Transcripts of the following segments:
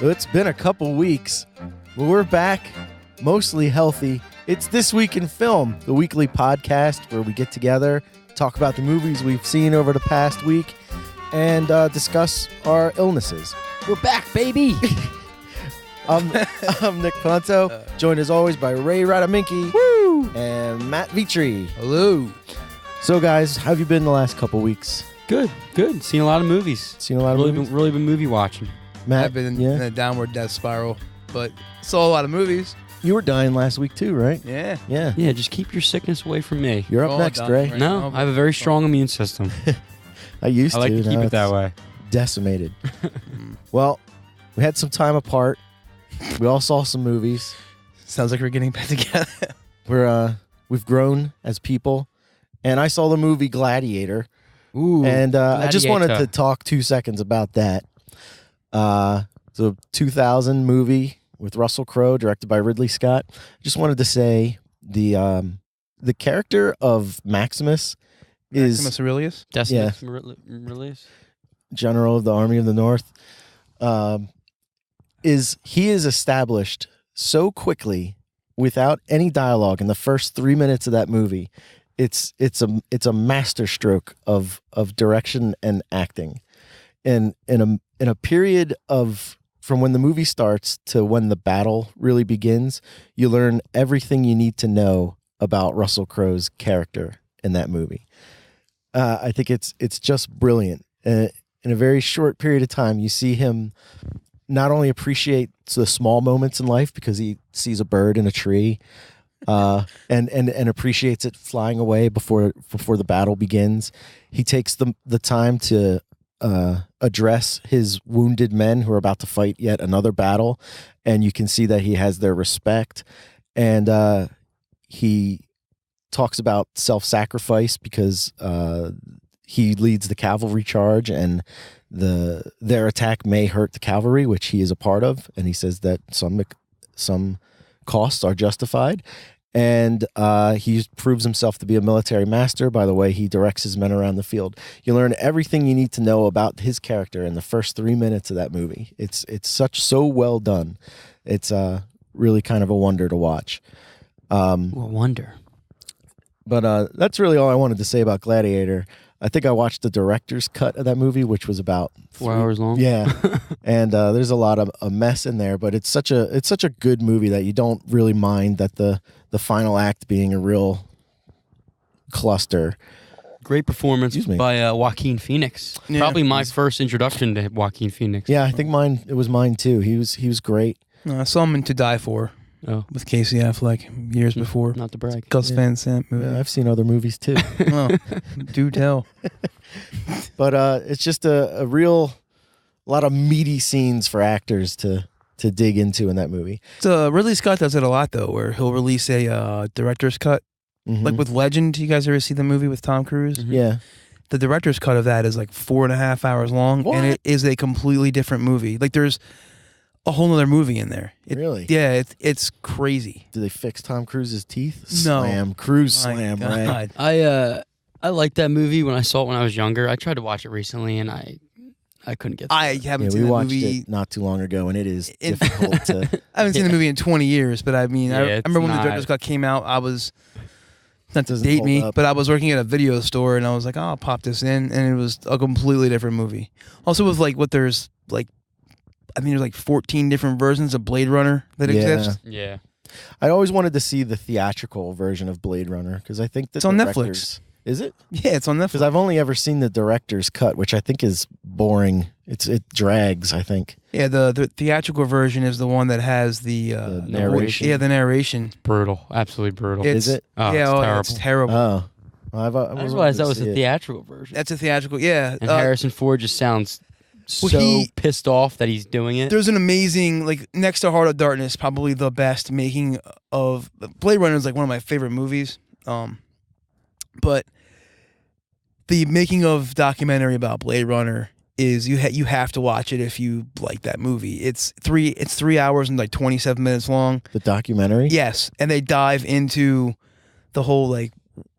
It's been a couple weeks, but we're back, mostly healthy. It's This Week in Film, the weekly podcast where we get together, talk about the movies we've seen over the past week, and discuss our illnesses. We're back, baby! I'm Nick Ponto, joined as always by Ray Radaminki Woo! and Matt Vitri. Hello. So guys, how have you been the last couple weeks? Good. Seen a lot of movies. Seen a lot of movies? Really been movie watching. Matt, I've been in a downward death spiral, but saw a lot of movies. you were dying last week too, right? Yeah. Yeah. Yeah, just keep your sickness away from me. You're up Oh, next, done, Ray. right. No, I have a very strong immune system. I used I like to now keep it that it's way. Decimated. Well, we had some time apart. We all saw some movies. Sounds like we're getting back together. We've grown as people, and I saw the movie Gladiator, Ooh, and I just wanted Gladiator. to talk 2 seconds about that. It's a 2000 movie with Russell Crowe, directed by Ridley Scott. Just wanted to say the character of Maximus is Maximus Aurelius? Decimus release. General of the Army of the North. He is established so quickly without any dialogue in the first 3 minutes of that movie. It's a masterstroke of direction and acting, and in a period of from when the movie starts to when the battle really begins, you learn everything you need to know about Russell Crowe's character in that movie. I think it's just brilliant. In a very short period of time, you see him not only appreciate the small moments in life because he sees a bird in a tree, and appreciates it flying away before the battle begins. He takes the time to address his wounded men who are about to fight yet another battle, and you can see that he has their respect. And he talks about self-sacrifice because he leads the cavalry charge, and their attack may hurt the cavalry, which he is a part of, and he says that some costs are justified. And he proves himself to be a military master by the way he directs his men around the field. You learn everything you need to know about his character in the first 3 minutes of that movie. It's so well done. It's really kind of a wonder to watch. Wonder. But that's really all I wanted to say about Gladiator. I think I watched the director's cut of that movie, which was about 4 hours long. Yeah, and there's a lot of a mess in there, but it's such a good movie that you don't really mind that the final act being a real cluster. Great performance Excuse me. by Joaquin Phoenix. Yeah. Probably my first introduction to Joaquin Phoenix. Yeah, I think it was mine too. He was great. I saw him in To Die For Oh, with Casey Affleck years before. not to brag. Gus Yeah. Van Sant movie. Yeah, I've seen other movies too, Oh, do tell. but it's just a lot of meaty scenes for actors to dig into in that movie. So Ridley Scott does it a lot, though, where he'll release a director's cut. Mhm. Like with Legend, you guys ever see the movie with Tom Cruise? Mhm. Yeah, The director's cut of that is like 4.5 hours long, What? and it is a completely different movie. Like there's a whole other movie in there. really. Yeah, it's crazy. Did they fix Tom Cruise's teeth? No. Slam, Cruise My slam, right? God. I liked that movie when I saw it when I was younger. I tried to watch it recently and I couldn't get through I it. haven't Yeah, seen we the watched movie. it not too long ago, and it is It- difficult to. I haven't seen the movie in 20 years, but I mean, I Yeah, it's remember when the not- director's cut came out. I was not to Doesn't date hold me, up. but I was working at a video store, and I was like, oh, I'll pop this in, and it was a completely different movie. Also, with like there's like, I think there's like 14 different versions of Blade Runner that Yeah. exist. Yeah. I always wanted to see the theatrical version of Blade Runner because I think It's on Netflix. Is it? Yeah, it's on Because Netflix. I've only ever seen the director's cut, which I think is boring. It drags, I think. Yeah, the theatrical version is the one that has the narration. Yeah, the narration. Brutal. Absolutely brutal. It's, Is it? Oh, yeah, it's it's terrible. terrible. Oh, I I wasn't realized that able was to the see it. theatrical version. That's a theatrical. Yeah, And Harrison Ford just sounds Well, so he- pissed off that he's doing it. there's an amazing, like, next to Heart of Darkness, probably the best making of Blade Runner is like one of my favorite movies. But the making of documentary about Blade Runner is you have to watch it if you like that movie. It's 3 hours and like 27 minutes long. The documentary? Yes, and they dive into the whole like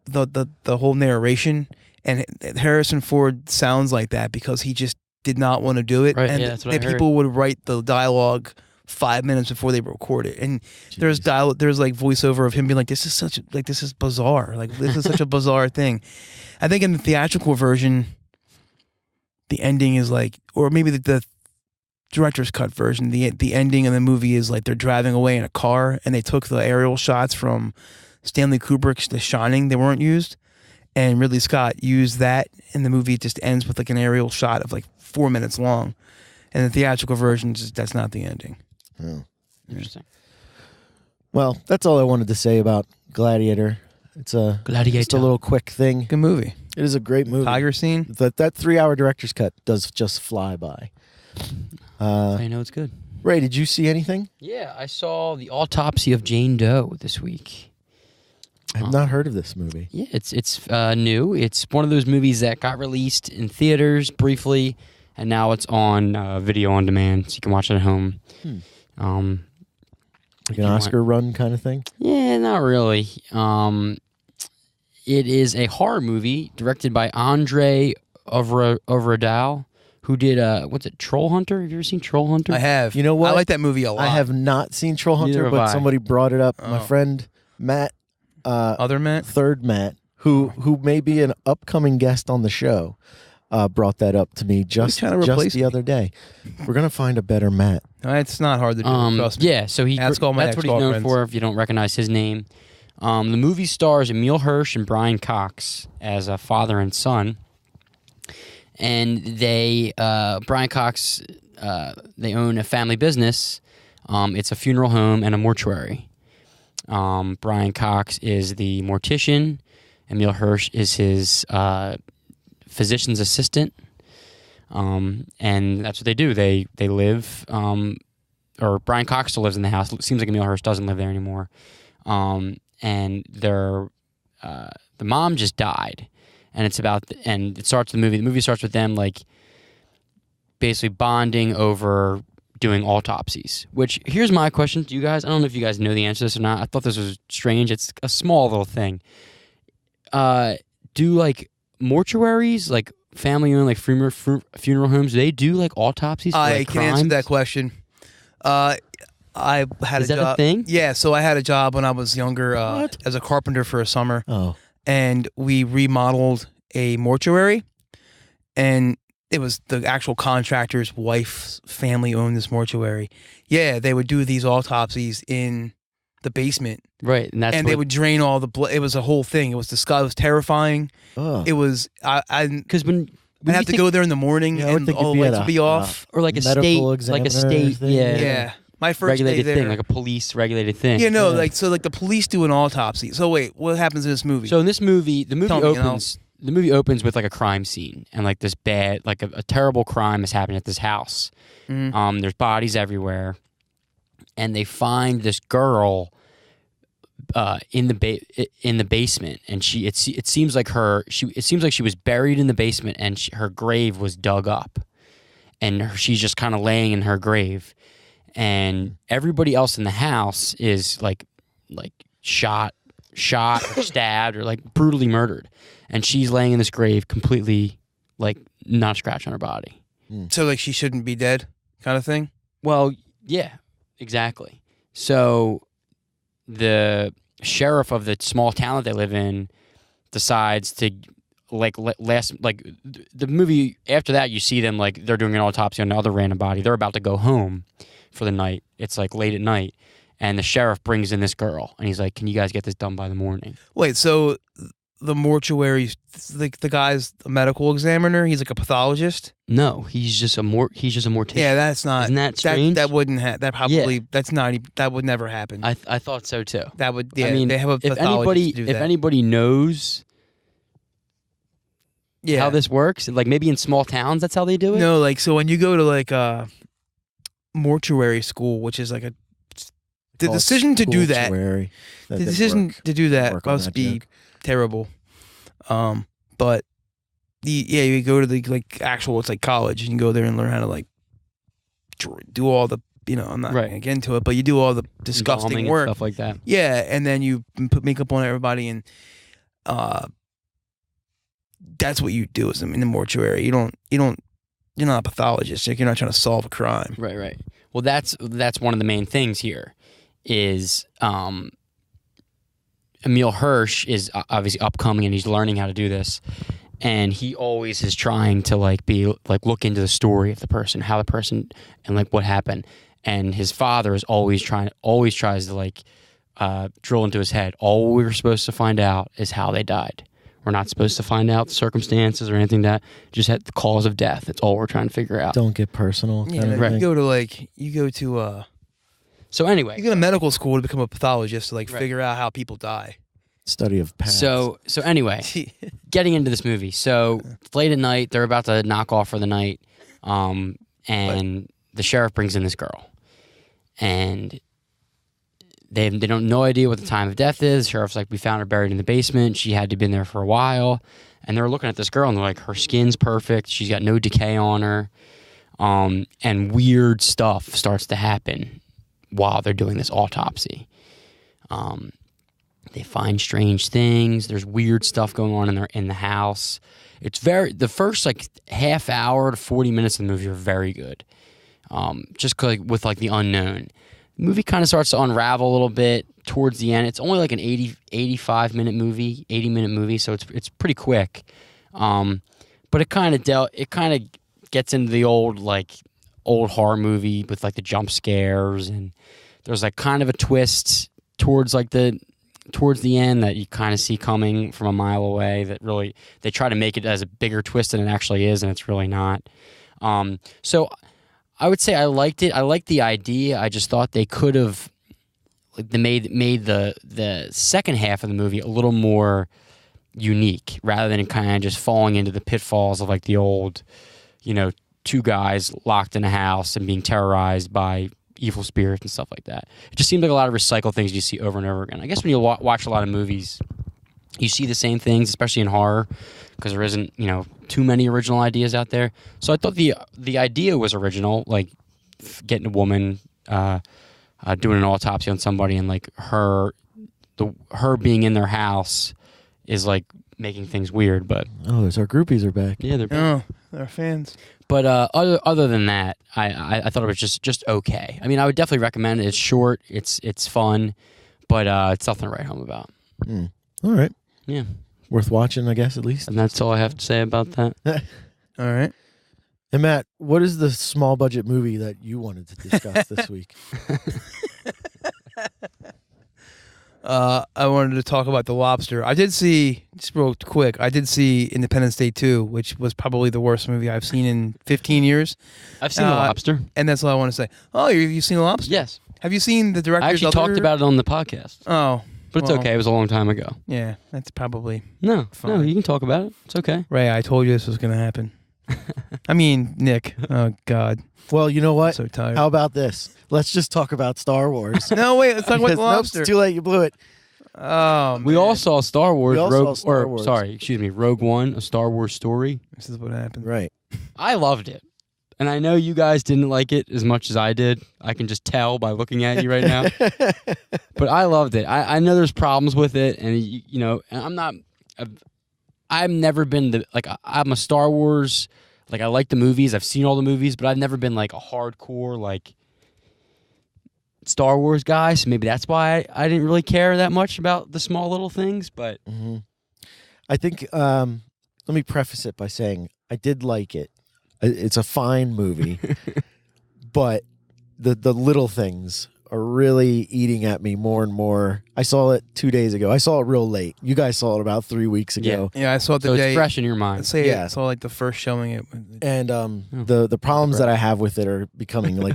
the whole narration, and Harrison Ford sounds like that because he just did not want to do it, Right, and yeah, that's what I heard. people would write the dialogue 5 minutes before they record it, and there's like voiceover of him being like, this is bizarre, like this is such a bizarre thing. I think in the theatrical version, the ending is like, or maybe the director's cut version, the ending of the movie is like they're driving away in a car, and they took the aerial shots from Stanley Kubrick's The Shining. They weren't used, and Ridley Scott used that, and the movie just ends with like an aerial shot of like 4 minutes long, and the theatrical version, that's not the ending. Oh. Interesting. Well, that's all I wanted to say about Gladiator. It's just a little quick thing. Good movie. It is a great movie. Tiger scene. That 3-hour director's cut does just fly by. I know it's good. Ray, did you see anything? Yeah, I saw the Autopsy of Jane Doe this week. I have not heard of this movie. Yeah, it's new. It's one of those movies that got released in theaters briefly, and now it's on video on demand, so you can watch it at home. Like an Oscar run kind of thing? Yeah, not really. It is a horror movie directed by Andre Ovredal, who did Troll Hunter? Have you ever seen Troll Hunter? I have. You know what? I like that movie a lot. I have not seen Troll Hunter, Neither have but I. somebody brought it up. My Oh. friend Matt, Other Matt? third Matt, who may be an upcoming guest on the show, brought that up to me just trying to replace the other day. We're gonna find a better Matt. It's not hard to do. Trust me. Yeah, so Ask all my that's what he's known ex-girlfriends. for if you don't recognize his name. The movie stars Emil Hirsch and Brian Cox as a father and son. And Brian Cox, they own a family business. It's a funeral home and a mortuary. Brian Cox is the mortician. Emil Hirsch is his physician's assistant. And that's what they do. They live, or Brian Cox still lives in the house. It seems like Emil Hirsch doesn't live there anymore. And the mom just died. And it starts the movie. The movie starts with them like basically bonding over doing autopsies. Which, here's my question to you guys. I don't know if you guys know the answer to this or not. I thought this was strange. It's a small little thing. Do like mortuaries, like family-owned, like funeral homes, do they do like autopsies for I like can answer crimes? that question. I had Is a that job. a thing? Yeah, so I had a job when I was younger as a carpenter for a summer, and we remodeled a mortuary, and it was the actual contractor's wife's family owned this mortuary. Yeah, they would do these autopsies in the basement, Right, and they would drain all the blood. It was a whole thing. It was it was terrifying. It was because when I'd have to go there in the morning, Yeah, I would and think all the you'd be lights at would be off. or like a medical state, like a examiner state, thing. Yeah. My first regulated day there. thing, like a police regulated thing. Yeah, no, so the police do an autopsy. So wait, what happens in this movie? So in this movie, the movie Tell me, opens. The movie opens with like a crime scene and like this bad, like a terrible crime is happening at this house. Mhm. There's bodies everywhere, and they find this girl in the basement, and it seems like she was buried in the basement, and her grave was dug up, and she's just kind of laying in her grave, and everybody else in the house is like shot or stabbed or like brutally murdered, and she's laying in this grave completely like not a scratch on her body. So like she shouldn't be dead, kind of thing. Well, yeah, exactly. So the sheriff of the small town that they live in decides to the movie after that, you see them like they're doing an autopsy on another random body. They're about to go home for the night. It's like late at night, and the sheriff brings in this girl, and he's like, "Can you guys get this done by the morning?" Wait, so the mortuary, like the guy's a medical examiner. He's like a pathologist. No, he's just a mortician. Yeah, that's not. Isn't that strange? That wouldn't happen. That probably that's not. That would never happen. I thought so too. That would. Yeah, I mean, they have a if pathologist do if that. anybody knows Yeah. how this works, like maybe in small towns, that's how they do it. No, like so when you go to like mortuary school, which is like the decision to do that. The decision to do that work on must that be joke. terrible. But you go to the like actual, it's like college, and you go there and learn how to like do all the, I'm not Right. gonna get into it, but you do all the disgusting Embalming and work, stuff like that. yeah, and then you put makeup on everybody, and that's what you do in the mortuary. You don't you're not a pathologist. Like, you're not trying to solve a crime. Right. Well, that's one of the main things here is Emil Hirsch is obviously upcoming and he's learning how to do this. And he always is trying to look into the story of the person, how the person and like what happened. And his father is always tries to drill into his head. All we're supposed to find out is how they died. We're not supposed to find out the circumstances or anything just had the cause of death. That's all we're trying to figure out. Don't get personal. Yeah, Right. you go to So anyway, you go to medical school to become a pathologist to figure out how people die. Study of past. So anyway, getting into this movie. So it's late at night, they're about to knock off for the night, and the sheriff brings in this girl, and they don't no idea what the time of death is. The sheriff's like, we found her buried in the basement. She had to have been there for a while, and they're looking at this girl and they're like, her skin's perfect. She's got no decay on her, and weird stuff starts to happen while they're doing this autopsy. They find strange things. There's weird stuff going on in the house. It's the first half hour to 40 minutes of the movie are very good. Just with the unknown. The movie kind of starts to unravel a little bit towards the end. It's only like an 80 minute movie, so it's pretty quick. But it kind of gets into the old horror movie with the jump scares, and there's kind of a twist towards the end that you kind of see coming from a mile away, that really they try to make it as a bigger twist than it actually is, and it's really not. So I would say I liked it. I liked the idea. I just thought they could have made the second half of the movie a little more unique, rather than kind of just falling into the pitfalls of the old, two guys locked in a house and being terrorized by evil spirits and stuff like that. It just seemed like a lot of recycled things you see over and over again. I guess when you watch a lot of movies, you see the same things, especially in horror, because there isn't, too many original ideas out there. So I thought the idea was original, getting a woman doing an autopsy on somebody, and her being in their house is making things weird. But there's our groupies are back. yeah, they're back. Oh, they're fans. But other than that, I thought it was just okay. I mean, I would definitely recommend it. It's short, it's fun, but it's nothing to write home about. All right. Yeah. Worth watching, I guess, at least. And that's all I have to say about that. All right. And Matt, what is the small budget movie that you wanted to discuss this week? I wanted to talk about The Lobster. I did see, just real quick, Independence Day 2, which was probably the worst movie I've seen in 15 years. I've seen The Lobster. And that's all I want to say. Oh, you've seen The Lobster? Yes. Have you seen the director's I actually talked about it on the podcast. Oh. But it's okay. It was a long time ago. Yeah, that's probably... No, fine. You can talk about it. It's okay. Ray, I told you this was going to happen. I mean, Nick. Oh, God. Well, you know what? I'm so tired. How about this? Let's just talk about Star Wars. No, wait. Let's talk about The Nope, Lobster. it's too late. You blew it. Oh, man. We all saw Star Wars. Rogue One, A Star Wars Story. This is what happened. Right. I loved it. And I know you guys didn't like it as much as I did. I can just tell by looking at you right now. But I loved it. I know there's problems with it, and and I've never been I'm a Star Wars, I like the movies. I've seen all the movies, but I've never been a hardcore Star Wars guy. So maybe that's why I didn't really care that much about the small little things. But I think let me preface it by saying I did like it. It's a fine movie, but the little things are really eating at me more and more. I saw it 2 days ago. I saw it real late. You guys saw it about 3 weeks ago. Yeah, I saw it the so day. It's fresh in your mind. I saw the first showing it. And the problems that I have with it are becoming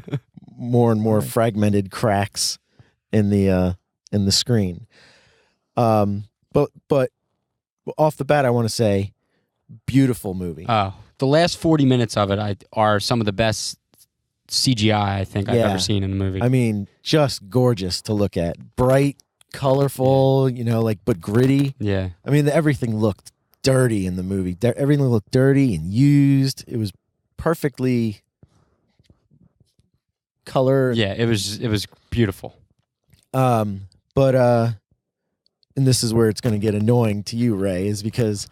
more and more fragmented cracks in the screen. But off the bat, I want to say, beautiful movie. Oh, the last 40 minutes of it are some of the best CGI I think I've ever seen in a movie. I mean, just gorgeous to look at. Bright, colorful, but gritty. Yeah. I mean, everything looked dirty in the movie. Everything looked dirty and used. It was perfectly color. Yeah, it was beautiful. But and this is where it's going to get annoying to you, Ray, is because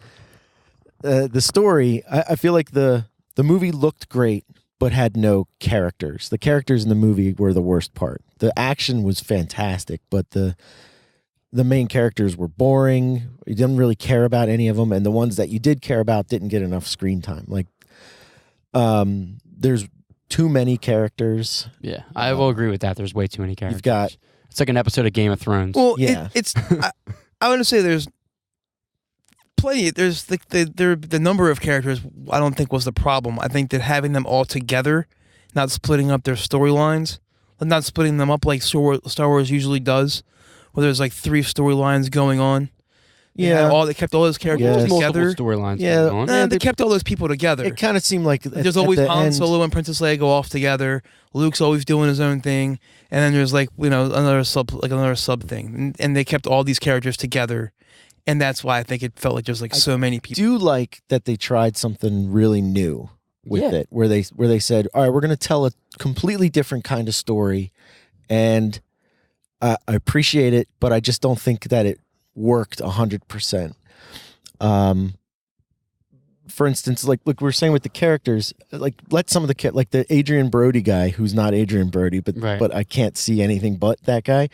the story, I feel like the the movie looked great, but had no characters. The characters in the movie were the worst part. The action was fantastic, but the main characters were boring. You didn't really care about any of them, and the ones that you did care about didn't get enough screen time. Like, there's too many characters. Yeah, I will agree with that. There's way too many characters. You've got it's like an episode of Game of Thrones. Well, Yeah. it's. I want to say there's plenty. There's the number of characters. I don't think was the problem. I think that having them all together, not splitting up their storylines, not splitting them up like Star Wars usually does, where there's like 3 storylines going on. They kept all those characters together. Multiple storylines. Yeah. going on. They kept all those people together. It kind of seemed like There's always at the Han end, Solo and Princess Leia go off together. Luke's always doing his own thing, and then there's another sub thing, and they kept all these characters together, and that's why I think it felt like there's like so many people. do like that they tried something really new with Yeah. it, where they said, all right, we're going to tell a completely different kind of story, and I appreciate it, but I just don't think that it worked 100%. For instance, like we were saying with the characters, like let some of the like the Adrian Brody guy, who's not Adrian Brody, but Right. but I can't see anything but that guy.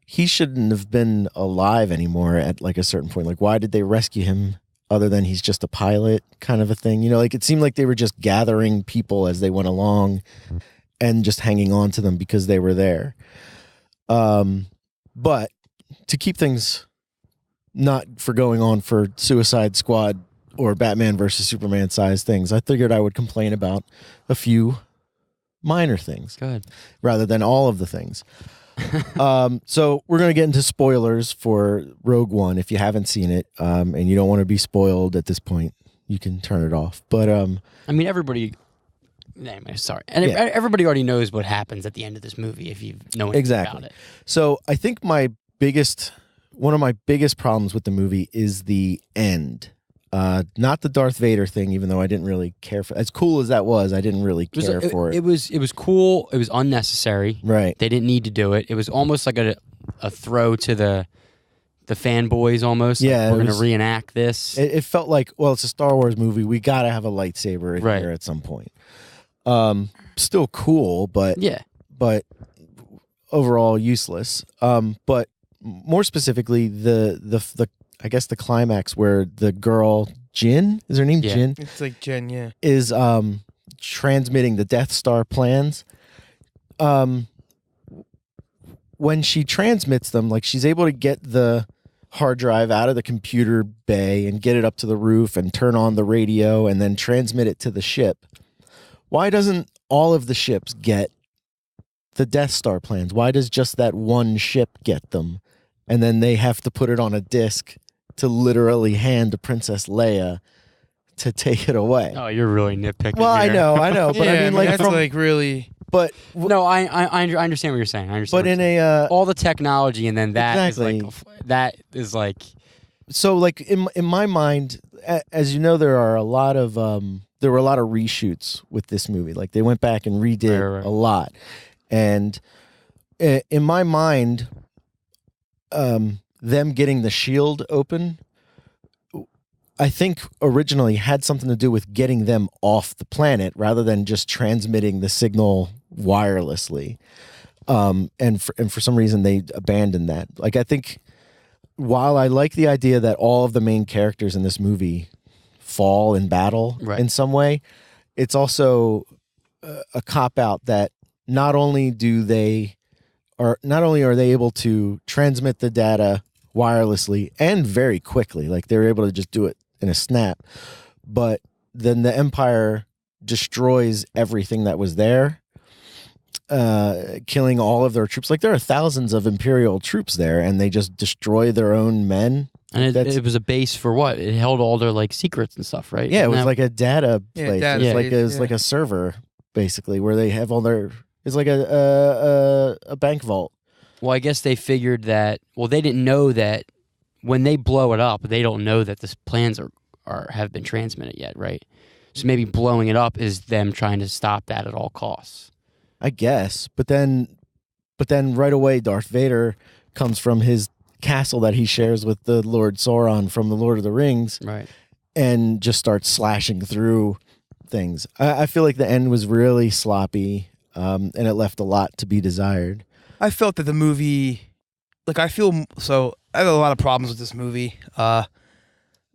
He shouldn't have been alive anymore at like a certain point. Like, why did they rescue him other than he's just a pilot kind of a thing? You know, like it seemed like they were just gathering people as they went along and just hanging on to them because they were there. But to keep things not for going on for Suicide Squad or Batman versus Superman size things, I figured I would complain about a few minor things Go ahead. rather than all of the things. So we're going to get into spoilers for Rogue One. If you haven't seen it and you don't want to be spoiled at this point, you can turn it off. But I mean, everybody. Anyway, sorry, and Yeah. everybody already knows what happens at the end of this movie if you know anything Exactly. about it. so I think one of my biggest problems with the movie is the end. Not the Darth Vader thing, even though I didn't really care for. As cool as that was, I didn't really care for it. It was cool. It was unnecessary. Right. They didn't need to do it. It was almost like a throw to the fanboys almost. Yeah, Like, we're it going to was- reenact this. It felt like, well, it's a Star Wars movie. We got to have a lightsaber in Right. here at some point. Still cool, but Yeah. overall useless. But more specifically, the I guess the climax where the girl Jin, is her name Yeah. Jin, It's like Jen, yeah. is transmitting the Death Star plans. When she transmits them, like she's able to get the hard drive out of the computer bay and get it up to the roof and turn on the radio and then transmit it to the ship. Why doesn't all of the ships get the Death Star plans? Why does just that one ship get them? And then they have to put it on a disc to literally hand to Princess Leia to take it away. Oh, you're really nitpicking. Well, I here. know, but I mean, like, that's from, like really. but No, I understand what you're saying. I understand. but what in you're saying. a all the technology and then that Exactly. is like so like in my mind, as you know, there were a lot of reshoots with this movie. Like they went back and redid Right. a lot, and in my mind, them getting the shield open, I think originally had something to do with getting them off the planet rather than just transmitting the signal wirelessly. And for some reason they abandoned that. Like I think while I like the idea that all of the main characters in this movie fall in battle Right. in some way, it's also a cop out that not only are they able to transmit the data wirelessly and very quickly, like they're able to just do it in a snap, but then the Empire destroys everything that was there, killing all of their troops. Like there are thousands of Imperial troops there, and they just destroy their own men. and That's- it was a base for what? It held all their like secrets and stuff, right? Yeah, it Isn't was that- like a data Yeah, place. data It was place, it was yeah. like a server basically where they have all their. It's like a bank vault. Well, I guess they figured that. Well, they didn't know that when they blow it up, they don't know that the plans have been transmitted yet, right? So maybe blowing it up is them trying to stop that at all costs. I guess, but then right away, Darth Vader comes from his castle that he shares with the Lord Sauron from the Lord of the Rings, Right. and just start slashing through things. I feel like the end was really sloppy, and it left a lot to be desired. I felt that the movie, like I have a lot of problems with this movie.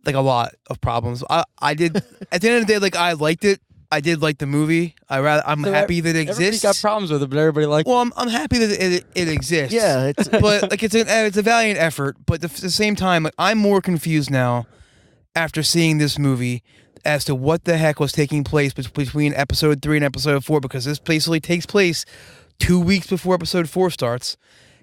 Like a lot of problems. I did at the end of the day, like I liked it. I did like the movie. I'm happy that it Everybody's exists. got problems with it, but everybody likes it. Well, I'm happy that it exists. Yeah, but like it's a valiant effort. But at the same time, like, I'm more confused now after seeing this movie as to what the heck was taking place between episode 3 and episode 4, because this basically takes place 2 weeks before episode 4 starts,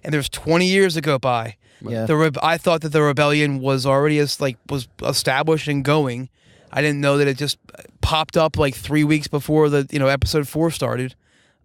and there's 20 years to go by. Yeah. I thought that the rebellion was already was established and going. I didn't know that it just popped up like 3 weeks before the episode 4 started.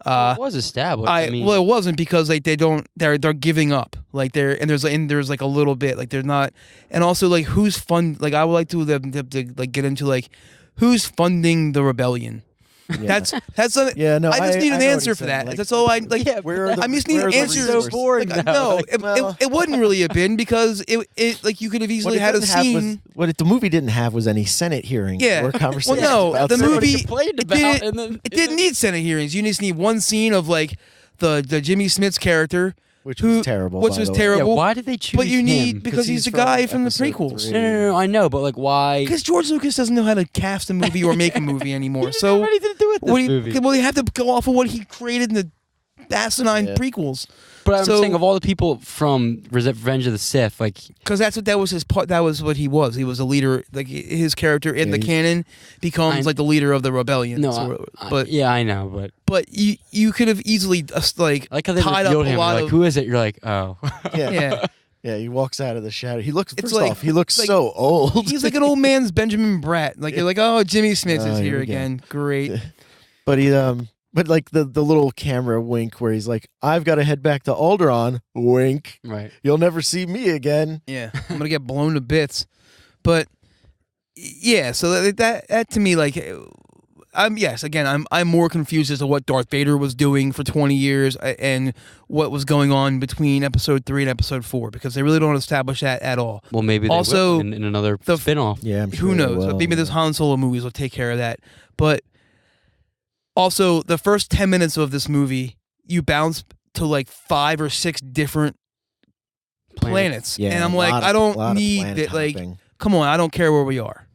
It was established. Well, it wasn't, because like they're giving up. Like there's like a little bit like they're not, and also like who's like I would like to like get into like who's funding the rebellion. Yeah. That's a, yeah. No, I just need I an know what answer you're for saying. that. Like, That's all I like. Yeah, I just need an answer. So boring. Like, now. no, it wouldn't really have been, because it like you could have easily had a scene. What the movie didn't have was any Senate hearings or conversations. Well, no, about the Senate. movie complained it about, didn't, it didn't need Senate hearings. You just need one scene of like the Jimmy Smith's character, which was terrible. Which by was the way. terrible. Yeah, why did they choose But you him? need, because he's the guy from the episode prequels. 3. No, I know, but like why? Because George Lucas doesn't know how to cast a movie or make a movie anymore. So What did he do with this movie? well, you have to go off of what he created in the asinine Yeah. prequels. But I'm So- saying of all the people from Revenge of the Sith, like Because that was his part. That was what he was. He was a leader. Like his character in the canon becomes like the leader of the rebellion. no, So, yeah, I know, but you could have easily like I like how they tied up revealed a him. lot Like, of. who is it? You're like, oh, Yeah. Yeah, Yeah, he walks out of the shadow. He looks. It's First like- off, he looks like- so old. he's like an old man's Benjamin Bratt. Like you're like, oh, Jimmy Smith is Oh, here here we go. again. Great. But but like the little camera wink where he's like, "I've got to head back to Alderaan." Wink. right. You'll never see me again. Yeah, I'm gonna get blown to bits. But yeah, so that to me, like, I'm more confused as to what Darth Vader was doing for 20 years and what was going on between episode 3 and episode 4, because they really don't establish that at all. Well, maybe they Also, will in another the- spin-off. Yeah, I'm sure Who they knows? will. Maybe those Han Solo movies will take care of that. But also, the first 10 minutes of this movie, you bounce to like 5 or 6 different planets. Yeah, And I'm a like, lot I of don't need planet it. Like, hopping. come on, I don't care where we are.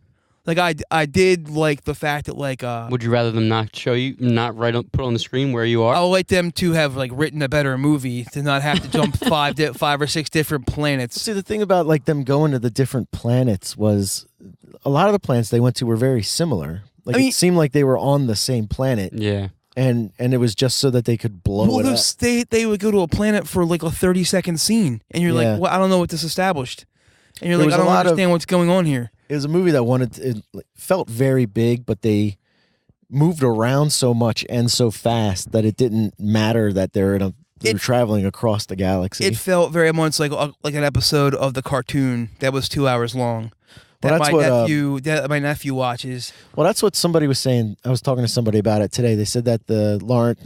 Like, I did like the fact that, like, Would you rather them not show you, not put on the screen where you are? I would like them to have, like, written a better movie to not have to jump 5 or 6 different planets. See, the thing about like them going to the different planets was a lot of the planets they went to were very similar. Like I mean- it seemed like they were on the same planet, Yeah. and it was just so that they could blow Well, it up. they would go to a planet for, like, a 30-second scene, and you're Yeah. like, well, I don't know what this established. And you're There like, was I a don't lot of- understand what's going on here. It was a movie that it felt very big, but they moved around so much and so fast that it didn't matter that they're traveling across the galaxy. It felt very much like an episode of the cartoon that was 2 hours long. Well, That my nephew watches. Well, that's what somebody was saying. I was talking to somebody about it today. They said that the Lawrence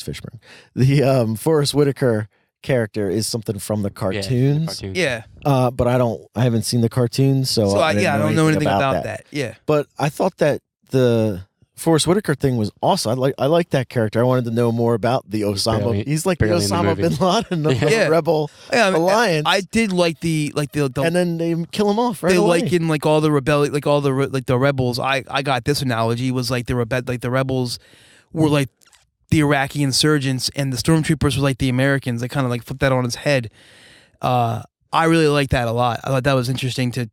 Fishburne, the Forrest Whitaker character is something from the cartoons. Yeah. But I haven't seen the cartoons, so I don't know anything about that. that. Yeah. But I thought that the Forrest Whitaker thing was awesome. I like that character. I wanted to know more about the Osama. barely- He's like the barely in the Osama movie. bin Laden of the Yeah. rebel Yeah, I mean, alliance. I did like the and then they kill him off right they away. like in like all the rebellion, like all the like the rebels. I got this analogy was like the rebels were like the Iraqi insurgents, and the stormtroopers were like the Americans. They kind of like flipped that on its head. I really like that a lot. I thought that was interesting to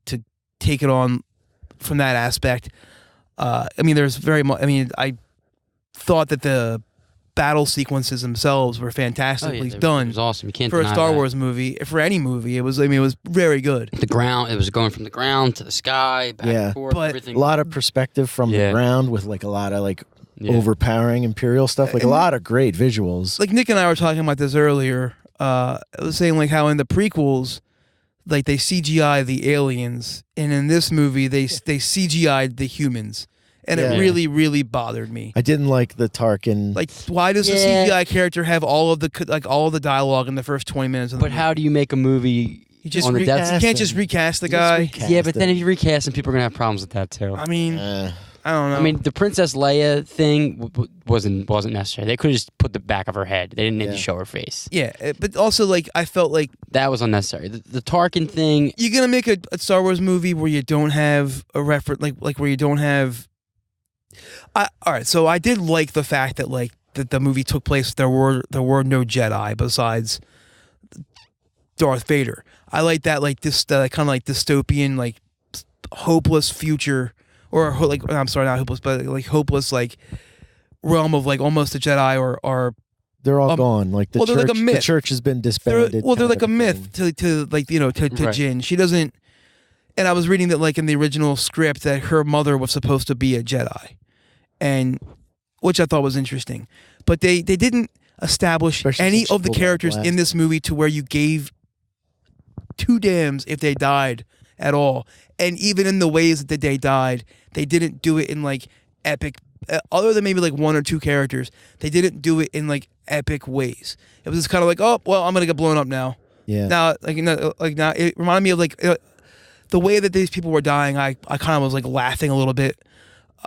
take it on from that aspect. I mean, there's very much. I mean, I thought that the battle sequences themselves were fantastically done. It was awesome. You can't For a deny Star that. Wars movie, for any movie, it was. I mean, it was very good. The ground. It was going from the ground to the sky, back Yeah. and forth. But Everything. a lot of perspective from Yeah. the ground with like a lot of like Yeah. overpowering Imperial stuff, like a And- lot of great visuals. Like Nick and I were talking about this earlier. I was saying like how in the prequels, like they CGI the aliens, and in this movie they CGI'd the humans, and Yeah. it really really bothered me. I didn't like the Tarkin. Like, why does the Yeah. CGI character have all of the dialogue in the first 20 minutes of the But movie? how do you make a movie You just On the Death- you can't just recast the guy. Yeah, but then if you recast him, people are gonna have problems with that too. I mean, I don't know. I mean, the Princess Leia thing wasn't necessary. They could have just put the back of her head. They didn't need to show her face. yeah, but also like I felt like That was unnecessary. The Tarkin thing. you're gonna make a Star Wars movie where you don't have a reference, like where you don't have. All right, so I did like the fact that like that the movie took place. There were no Jedi besides Darth Vader. I like that, like this kind of like dystopian, like hopeless future, or like I'm sorry, not hopeless, but like hopeless, like realm of like almost the Jedi or They're all gone. Like the well, they're church, like a myth. the church has been disbanded. they're like a kind of myth thing. to like to Right. Jin. She doesn't. And I was reading that like in the original script that her mother was supposed to be a Jedi, and which I thought was interesting, but they didn't establish Especially any since she of the pulled that characters in blast. this movie to where you gave two damns if they died at all. And even in the ways that they died, they didn't do it in like epic. Other than maybe like one or two characters, they didn't do it in like epic ways. It was just kind of like, oh well, I'm gonna get blown up now. Yeah. Now, now, it reminded me of like the way that these people were dying. I kind of was like laughing a little bit,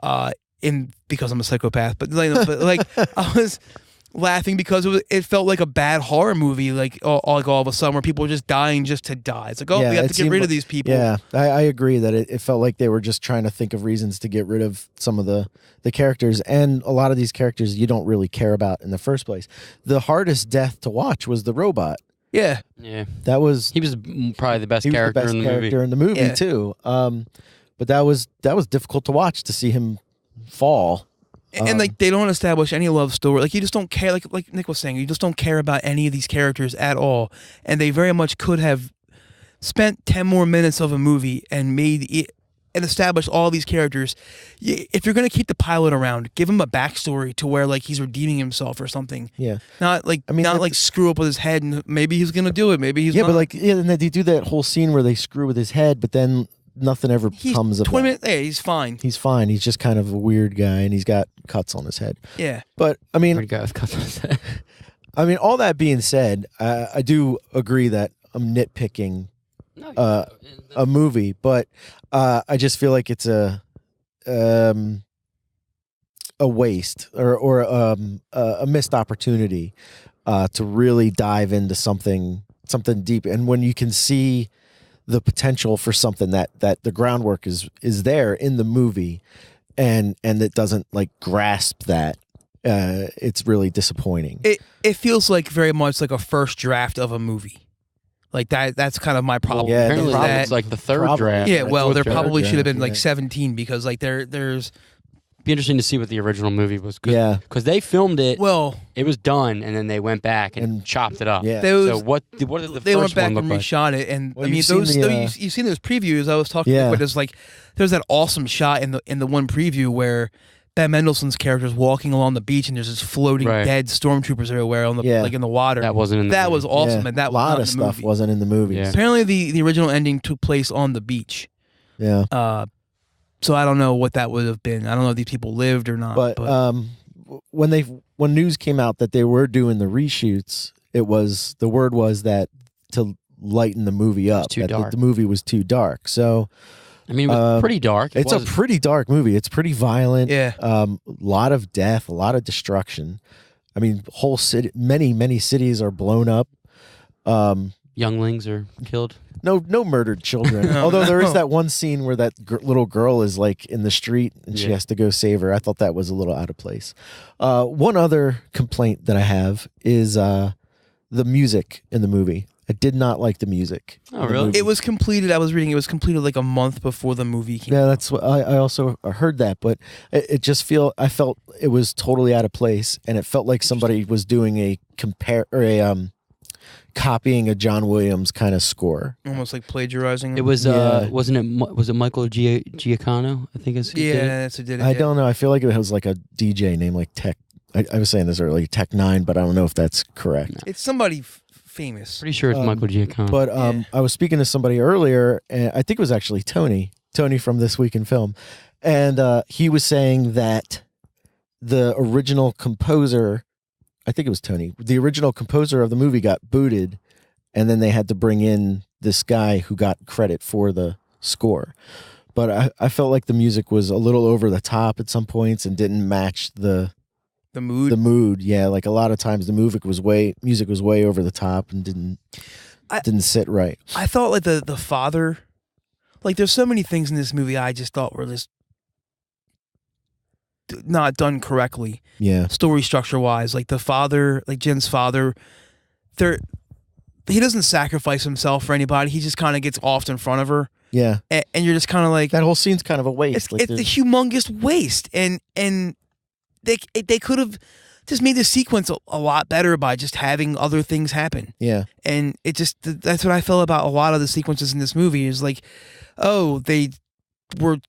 because I'm a psychopath. But like I was laughing because it felt like a bad horror movie. Like all of a sudden, where people were just dying just to die. It's like, oh, we have to get rid of these people. Yeah, I agree that it felt like they were just trying to think of reasons to get rid of some of the characters, and a lot of these characters you don't really care about in the first place. The hardest death to watch was the robot. Yeah. Yeah, That was he was probably the best he was character the best in the character movie. in the movie Yeah. too. But that was difficult to watch, to see him fall. And like they don't establish any love story. Like you just don't care. Like Nick was saying, you just don't care about any of these characters at all. And they very much could have spent 10 more minutes of a movie and made it and established all these characters. If you're gonna keep the pilot around, give him a backstory to where like he's redeeming himself or something. Yeah. Not like not like screw up with his head and maybe he's gonna do it. Maybe he's Yeah, not. but like and then they do that whole scene where they screw with his head, but then nothing ever he's comes of 20 that. minutes. Hey, he's fine. He's fine. He's just kind of a weird guy, and he's got cuts on his head. Yeah. But I mean, Weird guy with cuts on his head. all that being said, I do agree that I'm nitpicking a movie, but I just feel like it's a waste or a missed opportunity to really dive into something deep. And when you can see the potential for something that the groundwork is there in the movie, and it doesn't like grasp that, it's really disappointing. It feels like very much like a first draft of a movie. Like that's kind of my problem. Yeah, Apparently, the problem- it's like the third problem- draft. Yeah, well, Fourth there draft. probably should have been draft, like yeah. 17 because like there's Be interesting to see what the original movie was. Yeah. because they filmed it. well It was done, and then they went back and chopped it up. Yeah. those So what did the they went first back one look and like? reshot it, and Well, I mean you've seen those the, you've seen those previews. I was talking Yeah. about there's that awesome shot in the one preview where Ben Mendelsohn's character is walking along the beach and there's just floating Right. dead stormtroopers everywhere on the Yeah. like in the water. That wasn't in the That movie. was awesome, Yeah, and that a lot of was not in the stuff movie. wasn't in the movies. Yeah. Apparently, the original ending took place on the beach. Yeah. So I don't know what that would have been. I don't know if these people lived or not. But when news came out that they were doing the reshoots, the word was that to lighten the movie up, too that dark. the movie was too dark. So I mean, it was pretty dark. it's a pretty dark movie. It's pretty violent. Yeah. A lot of death, a lot of destruction. I mean, whole city, many cities are blown up. younglings are killed. No murdered children. Although there is that one scene where that little girl is like in the street and she Yeah. has to go save her. I thought that was a little out of place. One other complaint that I have is the music in the movie. I did not like the music. Oh, in the really? movie. it was completed. I was reading. It was completed like a month before the movie came. Yeah, that's what I also heard that, but I felt it was totally out of place, and it felt like somebody was doing copying a John Williams kind of score. Almost like plagiarizing. It was Yeah. wasn't it? Was it Michael Giacano? I think it's Yeah, that's what did it. I yeah. don't know. I feel like it was like a DJ named like Tech. I was saying this earlier, Tech 9, but I don't know if that's correct. It's somebody famous. Pretty sure it's Michael Giacano. But Yeah. I was speaking to somebody earlier, and I think it was actually Tony from This Week in Film, and he was saying that the original composer, I think it was Tony, the original composer of the movie got booted and then they had to bring in this guy who got credit for the score. But I felt like the music was a little over the top at some points and didn't match the mood. The mood, yeah. Like a lot of times the music was way over the top and didn't sit right. I thought like the father, like there's so many things in this movie I just thought were just not done correctly. Yeah. Story structure wise, like the father, like Jen's father, he doesn't sacrifice himself for anybody. He just kind of gets offed in front of her. Yeah. And you're just kind of like, that whole scene's kind of a waste. It's a humongous waste. And they could have just made the sequence a lot better by just having other things happen. Yeah. And it just, that's what I felt about a lot of the sequences in this movie is like, oh, they were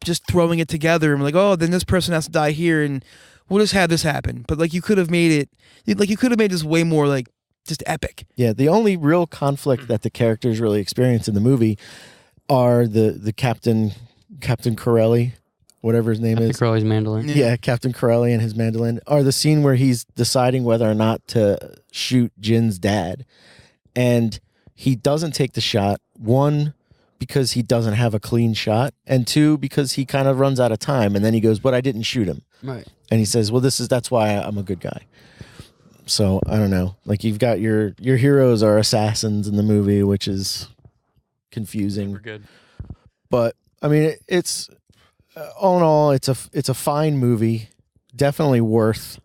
just throwing it together and like, oh, then this person has to die here and we'll just have this happen. But like you could have made this way more like just epic. Yeah. The only real conflict that the characters really experience in the movie are the Captain Corelli, whatever his name is. Captain Corelli's mandolin. Yeah, Captain Corelli and his mandolin are the scene where he's deciding whether or not to shoot Jin's dad. And he doesn't take the shot. One, because he doesn't have a clean shot. And two, because he kind of runs out of time. And then he goes, but I didn't shoot him. Right. And he says, well, that's why I'm a good guy. So I don't know. Like you've got your heroes are assassins in the movie, which is confusing. We're good. But I mean, it's all in all, it's a fine movie. Definitely worth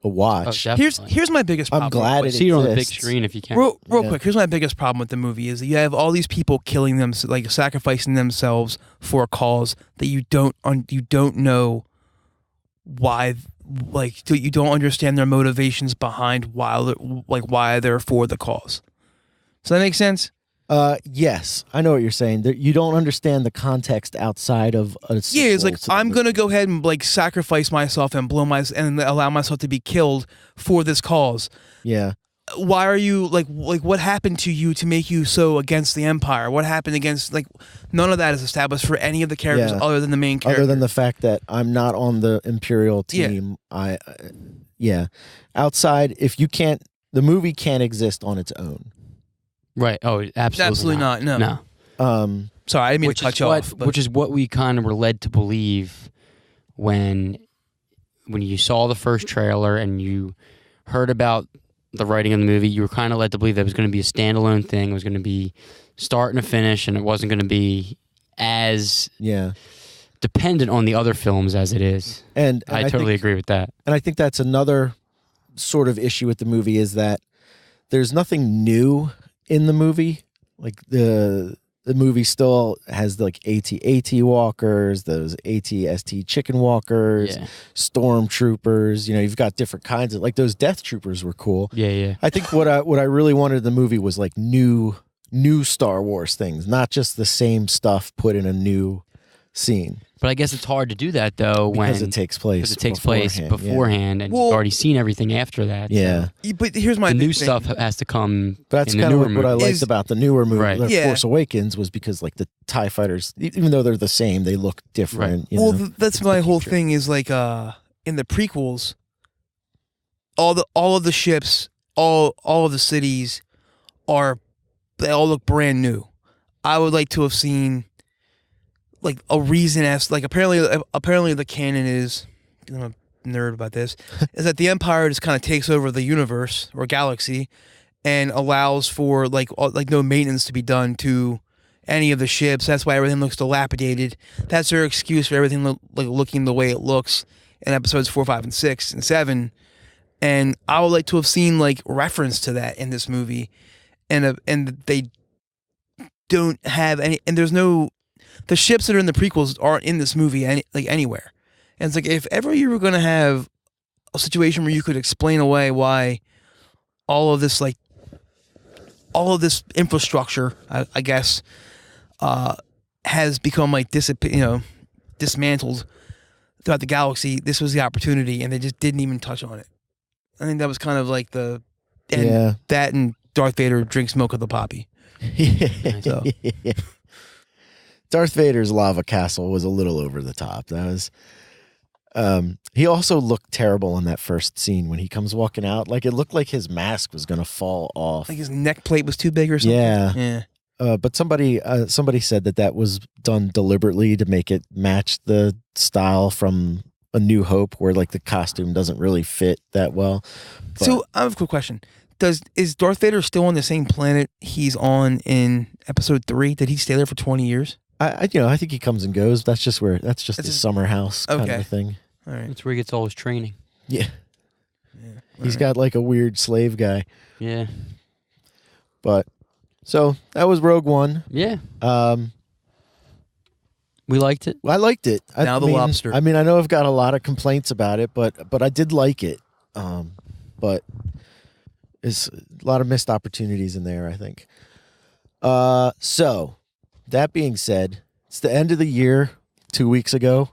a watch. Oh, here's my biggest problem. I'm glad it see it on the big exists. screen if you can. Real quick, here's my biggest problem with the movie is that you have all these people killing them, like sacrificing themselves for a cause that you don't know why. Like you don't understand their motivations behind why they're for the cause. Does that make sense? Yes, I know what you're saying. You don't understand the context outside of a yeah. It's like I'm gonna go ahead and like sacrifice myself and and allow myself to be killed for this cause. Yeah. Why are you like what happened to you to make you so against the Empire? What happened against like none of that is established for any of the characters other than the main character. Other than the fact that I'm not on the Imperial team. Yeah. Outside, the movie can't exist on its own. Right. Oh, absolutely not. No. Sorry, I didn't mean to cut you off. Which is what we kind of were led to believe when you saw the first trailer and you heard about the writing of the movie. You were kind of led to believe that it was going to be a standalone thing. It was going to be start and a finish, and it wasn't going to be as dependent on the other films as it is. And I totally agree with that. And I think that's another sort of issue with the movie is that there's nothing new in the movie. Like the movie still has like AT walkers, those AT-ST chicken walkers, stormtroopers. You know, you've got different kinds of like those death troopers were cool. Yeah. I think what I really wanted in the movie was like new Star Wars things, not just the same stuff put in a new scene. But I guess it's hard to do that though because it takes place beforehand, and you've already seen everything after that. Yeah. So. But here's my new stuff has to come. But that's kind of what I liked about the newer movie, right. Force Awakens, was because like the TIE fighters, even though they're the same, they look different. Right. Well, that's my whole thing is like in the prequels, all of the ships, all of the cities they all look brand new. I would like to have seen like a reason as like apparently the canon is, I'm a nerd about this, is that the Empire just kind of takes over the universe or galaxy and allows for like no maintenance to be done to any of the ships. That's why everything looks dilapidated. That's their excuse for everything looking the way it looks in episodes 4, 5, and 6 and 7. And I would like to have seen like reference to that in this movie, and they don't have any. And there's no. The ships that are in the prequels aren't in this movie anywhere. And it's like, if ever you were going to have a situation where you could explain away why all of this infrastructure, I guess, has become like dismantled throughout the galaxy, this was the opportunity, and they just didn't even touch on it. I think that was kind of like that and Darth Vader drinks milk of the poppy. So. Darth Vader's lava castle was a little over the top. That was He also looked terrible in that first scene when he comes walking out. Like, it looked like his mask was gonna fall off. Like his neck plate was too big or something. Yeah. But somebody said that was done deliberately to make it match the style from A New Hope, where like the costume doesn't really fit that well. But, So I have a quick question. Is Darth Vader still on the same planet he's on in Episode 3? Did he stay there for 20 years? I think he comes and goes. That's just his summer house kind of a thing. All right. That's where he gets all his training. Yeah. He's got like a weird slave guy. Yeah. But so that was Rogue One. Yeah. We liked it. I liked it. Now the lobster. I mean, I know I've got a lot of complaints about it, but I did like it. But there's a lot of missed opportunities in there, I think. So that being said, it's the end of the year 2 weeks ago.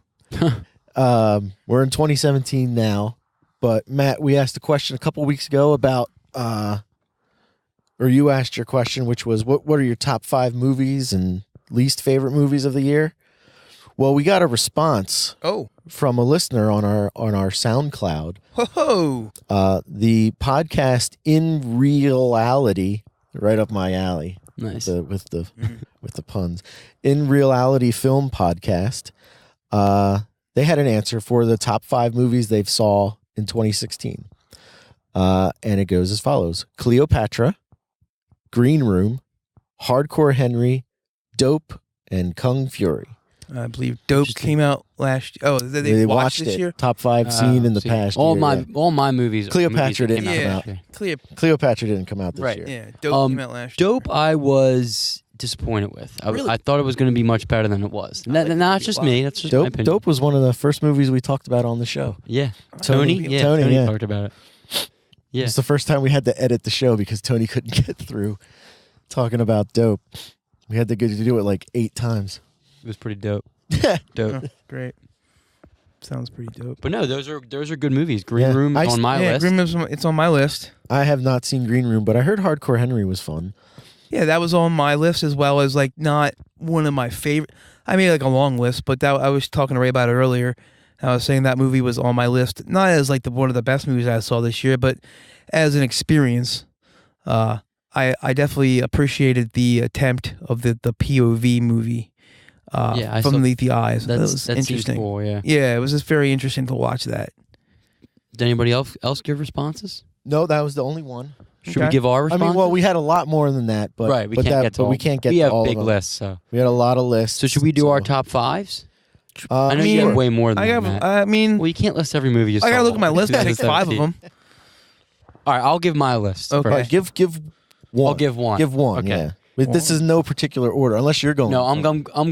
We're in 2017 now, but Matt, we asked a question a couple weeks ago about, or you asked your question, which was what are your top 5 movies and least favorite movies of the year? Well, we got a response from a listener on our SoundCloud. Ho-ho! The podcast In Reality, right up my alley. Nice. With the puns. In Reality Film Podcast. They had an answer for the top 5 movies they've saw in 2016. And it goes as follows: Cleopatra, Green Room, Hardcore Henry, Dope, and Kung Fury. I believe Dope came out last year. Oh, they watched this it. year? Top 5 seen in the past all year. all my movies. Cleopatra movies didn't came come out. Cleopatra didn't come out this Right. year. Yeah, Dope came out last year. Dope, I was disappointed with. Really? I thought it was going to be much better than it was. And that's just me. That's just my opinion. Dope was one of the first movies we talked about on the show. Yeah. Tony? Yeah, Tony, Tony yeah. talked about it. Yeah. It's the first time we had to edit the show because Tony couldn't get through talking about Dope. We had to do it like 8 times. It was pretty dope. Dope. Oh, great. Sounds pretty dope. But no, those are good movies. Green Room I- on my list. Green Room's it's on my list. I have not seen Green Room, but I heard Hardcore Henry was fun. Yeah, that was on my list as well as like not one of my favorite. I made like a long list, but that I was talking to Ray about it earlier. I was saying that movie was on my list, not as like one of the best movies I saw this year, but as an experience. I definitely appreciated the attempt of the POV movie. From the eyes. That was interesting. Seems cool, yeah. Yeah, it was just very interesting to watch that. Did anybody else give responses? No, that was the only one. Should we give our responses? I mean, well, we had a lot more than that, but right, we can't get to all. we can't get we to have all big of them. lists, so We had a lot of lists. should we do our top 5s? I know you have way more than that. I mean, Well, you can't list every movie you saw. I gotta look at my list and take 5 of them. All right, I'll give my list. Okay. All right, give one. I'll give one. Give one. Okay. Yeah. But this is no particular order, unless you're going. No, I'm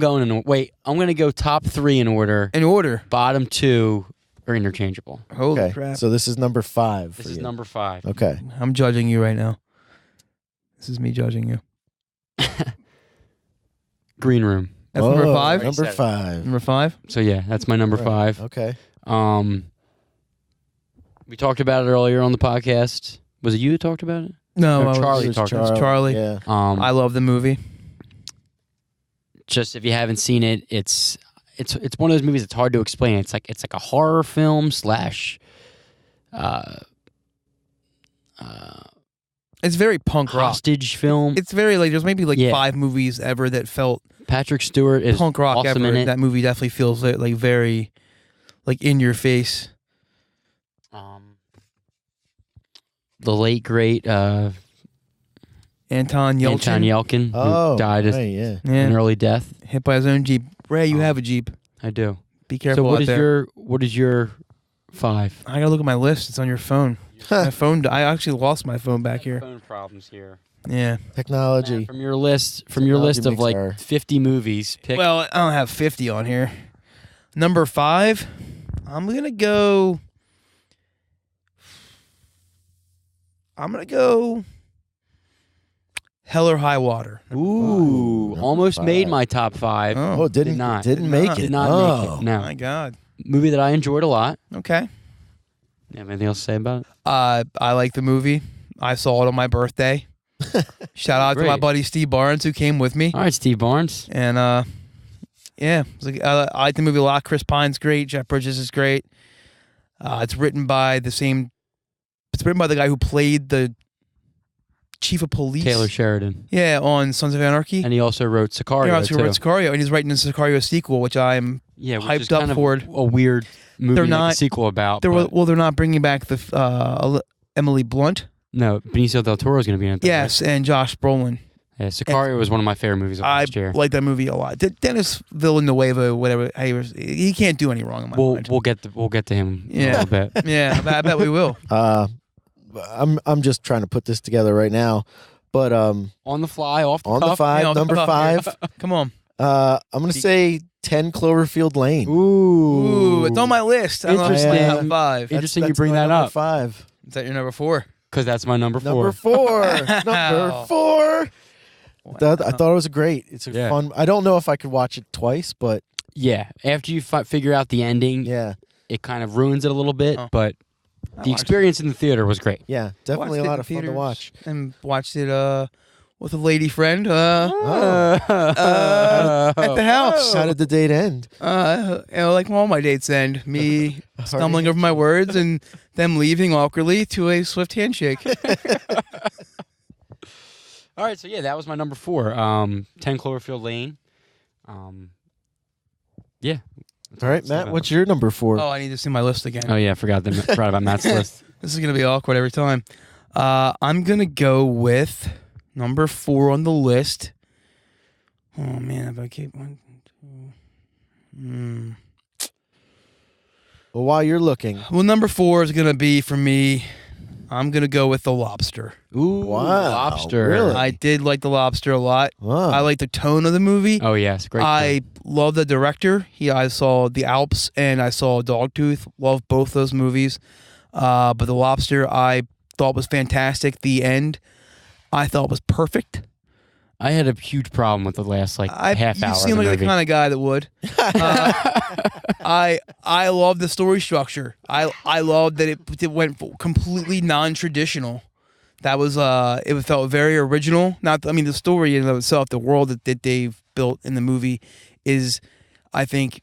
going in. Wait, I'm going to go top 3 in order. In order. Bottom 2 are interchangeable. Holy Okay, crap. so this is number 5. This for is you. number 5. Okay. I'm judging you right now. This is me judging you. Green Room. That's number Whoa, 5? Number 5. Number 5? So yeah, that's my number 5. Okay. We talked about it earlier on the podcast. Was it you who talked about it? No, No, Charlie It was talked about it. Charlie. Yeah. I love the movie. Just if you haven't seen it, it's one of those movies that's hard to explain. It's like a horror film / It's very punk rock. hostage film. It's very like there's maybe like Yeah. 5 movies ever that felt Patrick Stewart is punk rock awesome ever. in it. That movie definitely feels like very like in your face. The late great Anton Yelchin Anton Yelchin, Oh, who died right, yeah. an early death. hit by his own Jeep. Ray, you have a Jeep. I do. Be careful So out there. what is your 5? I gotta look at my list. It's on your phone. My phone. I actually lost my phone back here. Phone problems here. Yeah. Technology. From your list of makes like our- 50 movies, pick. Well, I don't have 50 on here. Number 5. I'm gonna go. Hell or High Water. Ooh, Number almost 5. made my top 5. Oh, didn't not. make Did it. Did not oh. make it. No. My God. Movie that I enjoyed a lot. Okay. You have anything else to say about it? I like the movie. I saw it on my birthday. Shout out to my Great. buddy Steve Barnes who came with me. All right, Steve Barnes. And Yeah, I like the movie a lot. Chris Pine's great. Jeff Bridges is great. It's written by the guy who played the chief of police, Taylor Sheridan. Yeah, on Sons of Anarchy. And he also wrote Sicario. He also wrote Sicario, and he's writing a Sicario sequel, which I'm hyped up for. A weird movie They're to make not a sequel about. They're not bringing back the Emily Blunt. No, Benicio del Toro is going to be in it. Yes, right? And Josh Brolin. Yeah, Sicario was one of my favorite movies of last year. I like that movie a lot. Dennis Villanueva, whatever, he can't do any wrong in my mind. We'll get to him in a little bit. Yeah, I bet we will. I'm just trying to put this together right now, but on the fly, off the on cuff. the five, number 5. Come on. I'm gonna say 10 Cloverfield Lane. Ooh, it's on my list. I don't know if it's Interesting. top 5. Interesting you bring that number up. 5. Is that your number 4? Because that's my number 4. Number 4. Number 4. Wow. I thought it was great. It's a fun. I don't know if I could watch it twice, but yeah, after you figure out the ending, it kind of ruins it a little bit. But the experience in the theater was great. Yeah, definitely a lot of fun to watch. And watched it with a lady friend at the house. How did the date end? Like all my dates end. Me stumbling over my words and them leaving awkwardly to a swift handshake. All right, so that was my number 4. 10 Cloverfield Lane. Yeah. All right, Matt, what's your number 4? Oh, I need to see my list again. Oh yeah, I forgot about Matt's list. This is gonna be awkward every time. I'm gonna go with number 4 on the list. Oh man, if I keep 1, 2. Well, while you're looking, Well, number 4 is gonna be for me. I'm gonna go with The Lobster. Ooh, wow, Lobster. really? I did like The Lobster a lot. Wow. I like the tone of the movie. Oh yes, great. I love the director. I saw The Alps and I saw Dogtooth. Love both those movies. But The Lobster I thought was fantastic. The end I thought was perfect. I had a huge problem with the last half hour. You seem like the kind of guy that would. I love the story structure. I love that it went completely non-traditional. That was it felt very original. The story in and of itself, the world that they've built in the movie is, I think,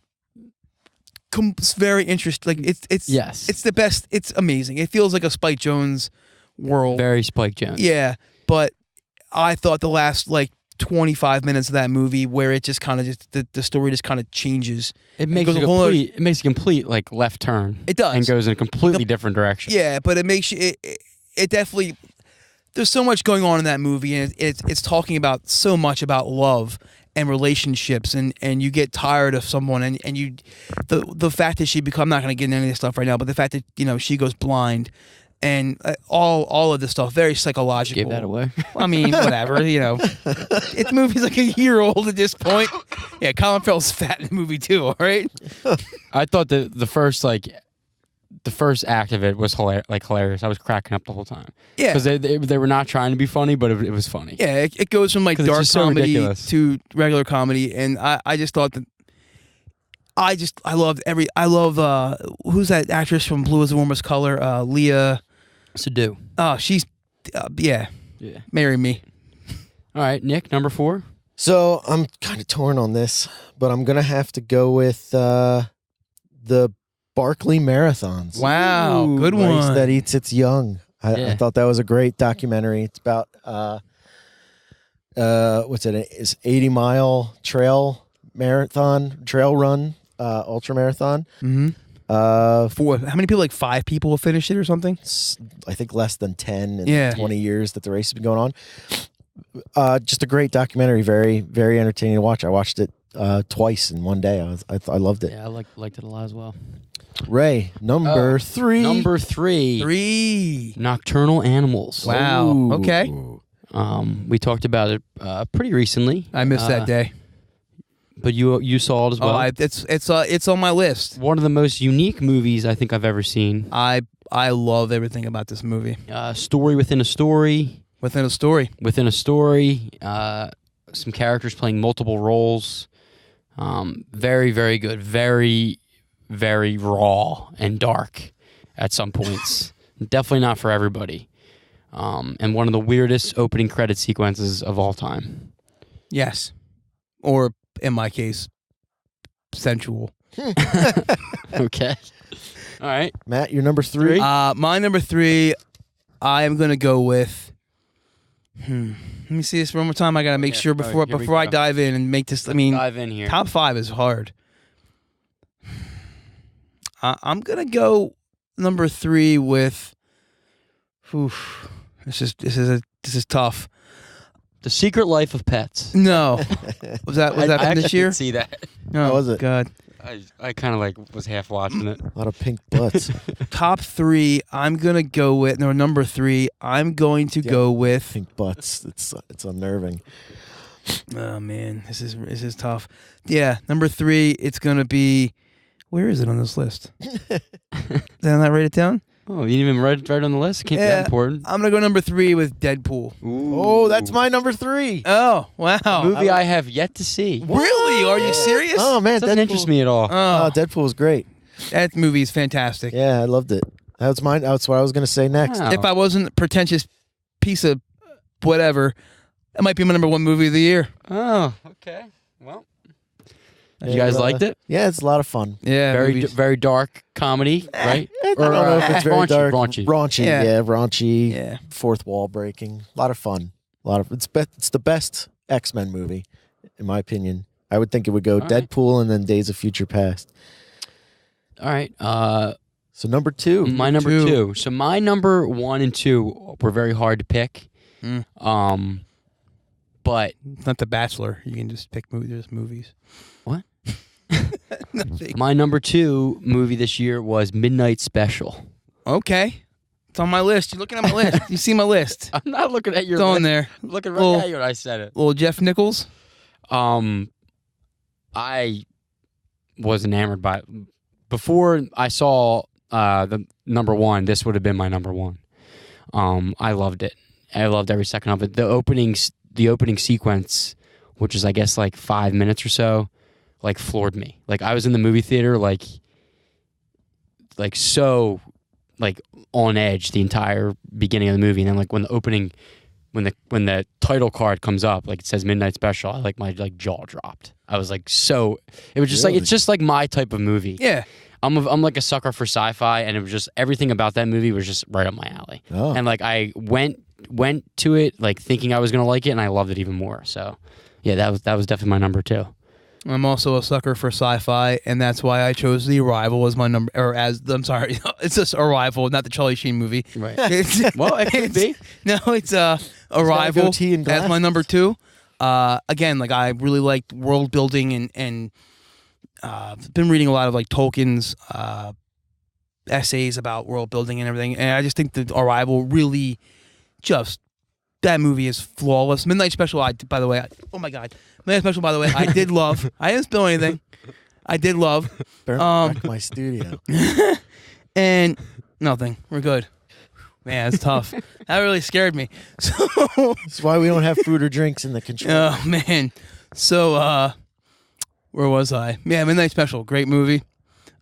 very interesting. Like it's the best. It's amazing. It feels like a Spike Jonze world. Very Spike Jonze. Yeah, but I thought the last 25 minutes of that movie where it just kind of the story just kind of changes. It makes a complete left turn. It does. And goes in a completely different direction. Yeah, but it makes you it definitely, there's so much going on in that movie, and it's talking about so much about love and relationships, and you get tired of someone, and you the fact that she become, I'm not going to get into any of this stuff right now, but the fact that she goes blind. And all of this stuff, very psychological. Gave that away. I mean, whatever, It's movie's like a year old at this point. Yeah, Colin Farrell's fat in the movie too, all right? I thought the first act of it was hilarious. I was cracking up the whole time. Yeah. Because they were not trying to be funny, but it was funny. Yeah, it goes from dark comedy to regular comedy, and I just thought that I love who's that actress from Blue is the Warmest Color? Leah Seydoux. Oh, she's yeah. Marry me. All right, Nick, number 4. So I'm kind of torn on this, but I'm gonna have to go with the Barkley Marathons. Wow, good Race one. That Eats Its Young. I thought that was a great documentary. It's about what's it? It's 80-mile trail run, ultra marathon. Mm-hmm. How many people? 5 people will finish it or something? I think less than 10 in the 20 years that the race has been going on. Just a great documentary, very, very entertaining to watch. I watched it twice in one day. I loved it. Yeah, I liked it a lot as well. Ray, number 3. Number 3. Nocturnal Animals. Wow. Ooh. Okay. We talked about it pretty recently. I missed that day. But you saw it as well. It's on my list. One of the most unique movies I think I've ever seen. I love everything about this movie. Story within a story. Within a story. Within a story. Some characters playing multiple roles. Very, very good. Very, very raw and dark at some points. Definitely not for everybody. And one of the weirdest opening credit sequences of all time. Yes. Or, in my case, sensual. Okay. All right. Matt, your number 3? My number 3, I am gonna go with. Let me see this one more time. I gotta make sure all right, before I dive in and make this. Dive in here. Top 5 is hard. I'm gonna go number 3 with. This is tough. The Secret Life of Pets. No, was that from this year? I see that. No, How was it? God. I kind of like was half watching it. A lot of pink butts. Top 3, I'm gonna go with number 3. I'm going to go with. Pink butts. It's unnerving. Oh man, this is tough. Yeah, number 3. It's gonna be. Where is it on this list? Did I not write it down? Oh, you didn't even write it on the list? It can't be that important. I'm gonna go number 3 with Deadpool. Ooh. Oh, that's my number 3. Oh wow, Movie I have yet to see. Really? Are you serious? Oh man, Doesn't interest me at all. Oh, Deadpool was great. that movie is fantastic. Yeah, I loved it. That's mine. That's what I was gonna say next. Wow. If I wasn't a pretentious piece of whatever, it might be my number 1 movie of the year. Oh, okay. Well, you Yeah, guys liked it? Yeah, it's a lot of fun. Yeah, Very dark comedy, right? I don't know if it's very raunchy, dark. raunchy. Yeah. Raunchy. Yeah. Fourth wall breaking. A lot of fun. It's the best X-Men movie, in my opinion. I would think it would go All right. Deadpool and then Days of Future Past. All right. So number 2. My number 2. So my number 1 and 2 were very hard to pick. But It's not The Bachelor. You can just pick movies. what? Nothing. My number 2 movie this year was Midnight Special. Okay. It's on my list. You're looking at my list. You see my list. I'm not looking at your It's on list. there. I'm looking right Well- at you when I said it. Little Jeff Nichols. I was enamored by it. Before I saw the number 1, this would have been my number 1. I loved it. I loved every second of it. The opening sequence, which is I guess like 5 minutes or so, like floored me. Like I was in the movie theater like so like on edge the entire beginning of the movie, and then like when the title card comes up, like it says Midnight Special, I like my jaw dropped. I was like it was just like it's just like my type of movie. Yeah. I'm like a sucker for sci-fi, and it was just everything about that movie was just right up my alley. Oh. And like I went to it like thinking I was gonna like it, and I loved it even more. So yeah, that was definitely my number 2. I'm also a sucker for sci-fi, and that's why I chose The Arrival as my number. I'm sorry, it's just Arrival, not the Charlie Sheen movie. Right. It's, Well, it could be. No, it's Arrival goatee and as my glasses. number 2. Again, like I really liked world building and been reading a lot of like Tolkien's essays about world building and everything, and I just think the Arrival really that movie is flawless. Midnight Special, by the way, Midnight Special, by the way, I did love. I didn't spill anything. I did love. Wreck my studio. And nothing. We're good. Man, it's tough. That really scared me. So, That's why we don't have food or drinks in the control. oh man. So, where was I? Yeah, Midnight Special, great movie.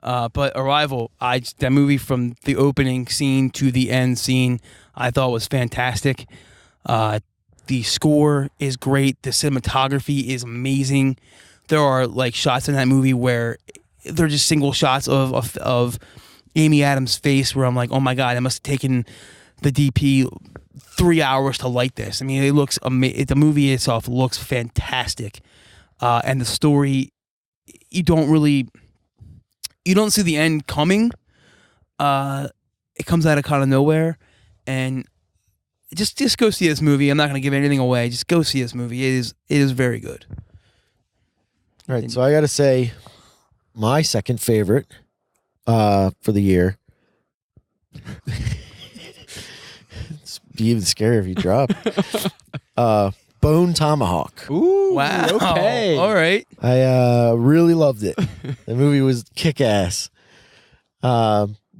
But Arrival, that movie from the opening scene to the end scene, I thought was fantastic. The score is great. The cinematography is amazing. There are like shots in that movie where they're just single shots of Amy Adams' face, where I'm like, oh my god, it must have taken the DP 3 hours to light this. I mean, it looks the movie itself looks fantastic, and the story, you don't see the end coming. It comes out of kind of nowhere, and just go see this movie. I'm not going to give anything away. Just go see this movie. It is very good. All right, so I got to say, my second favorite for the year. It's be even scarier if you drop. Bone Tomahawk. Ooh, Wow. okay. All right. I really loved it. The movie was kick-ass.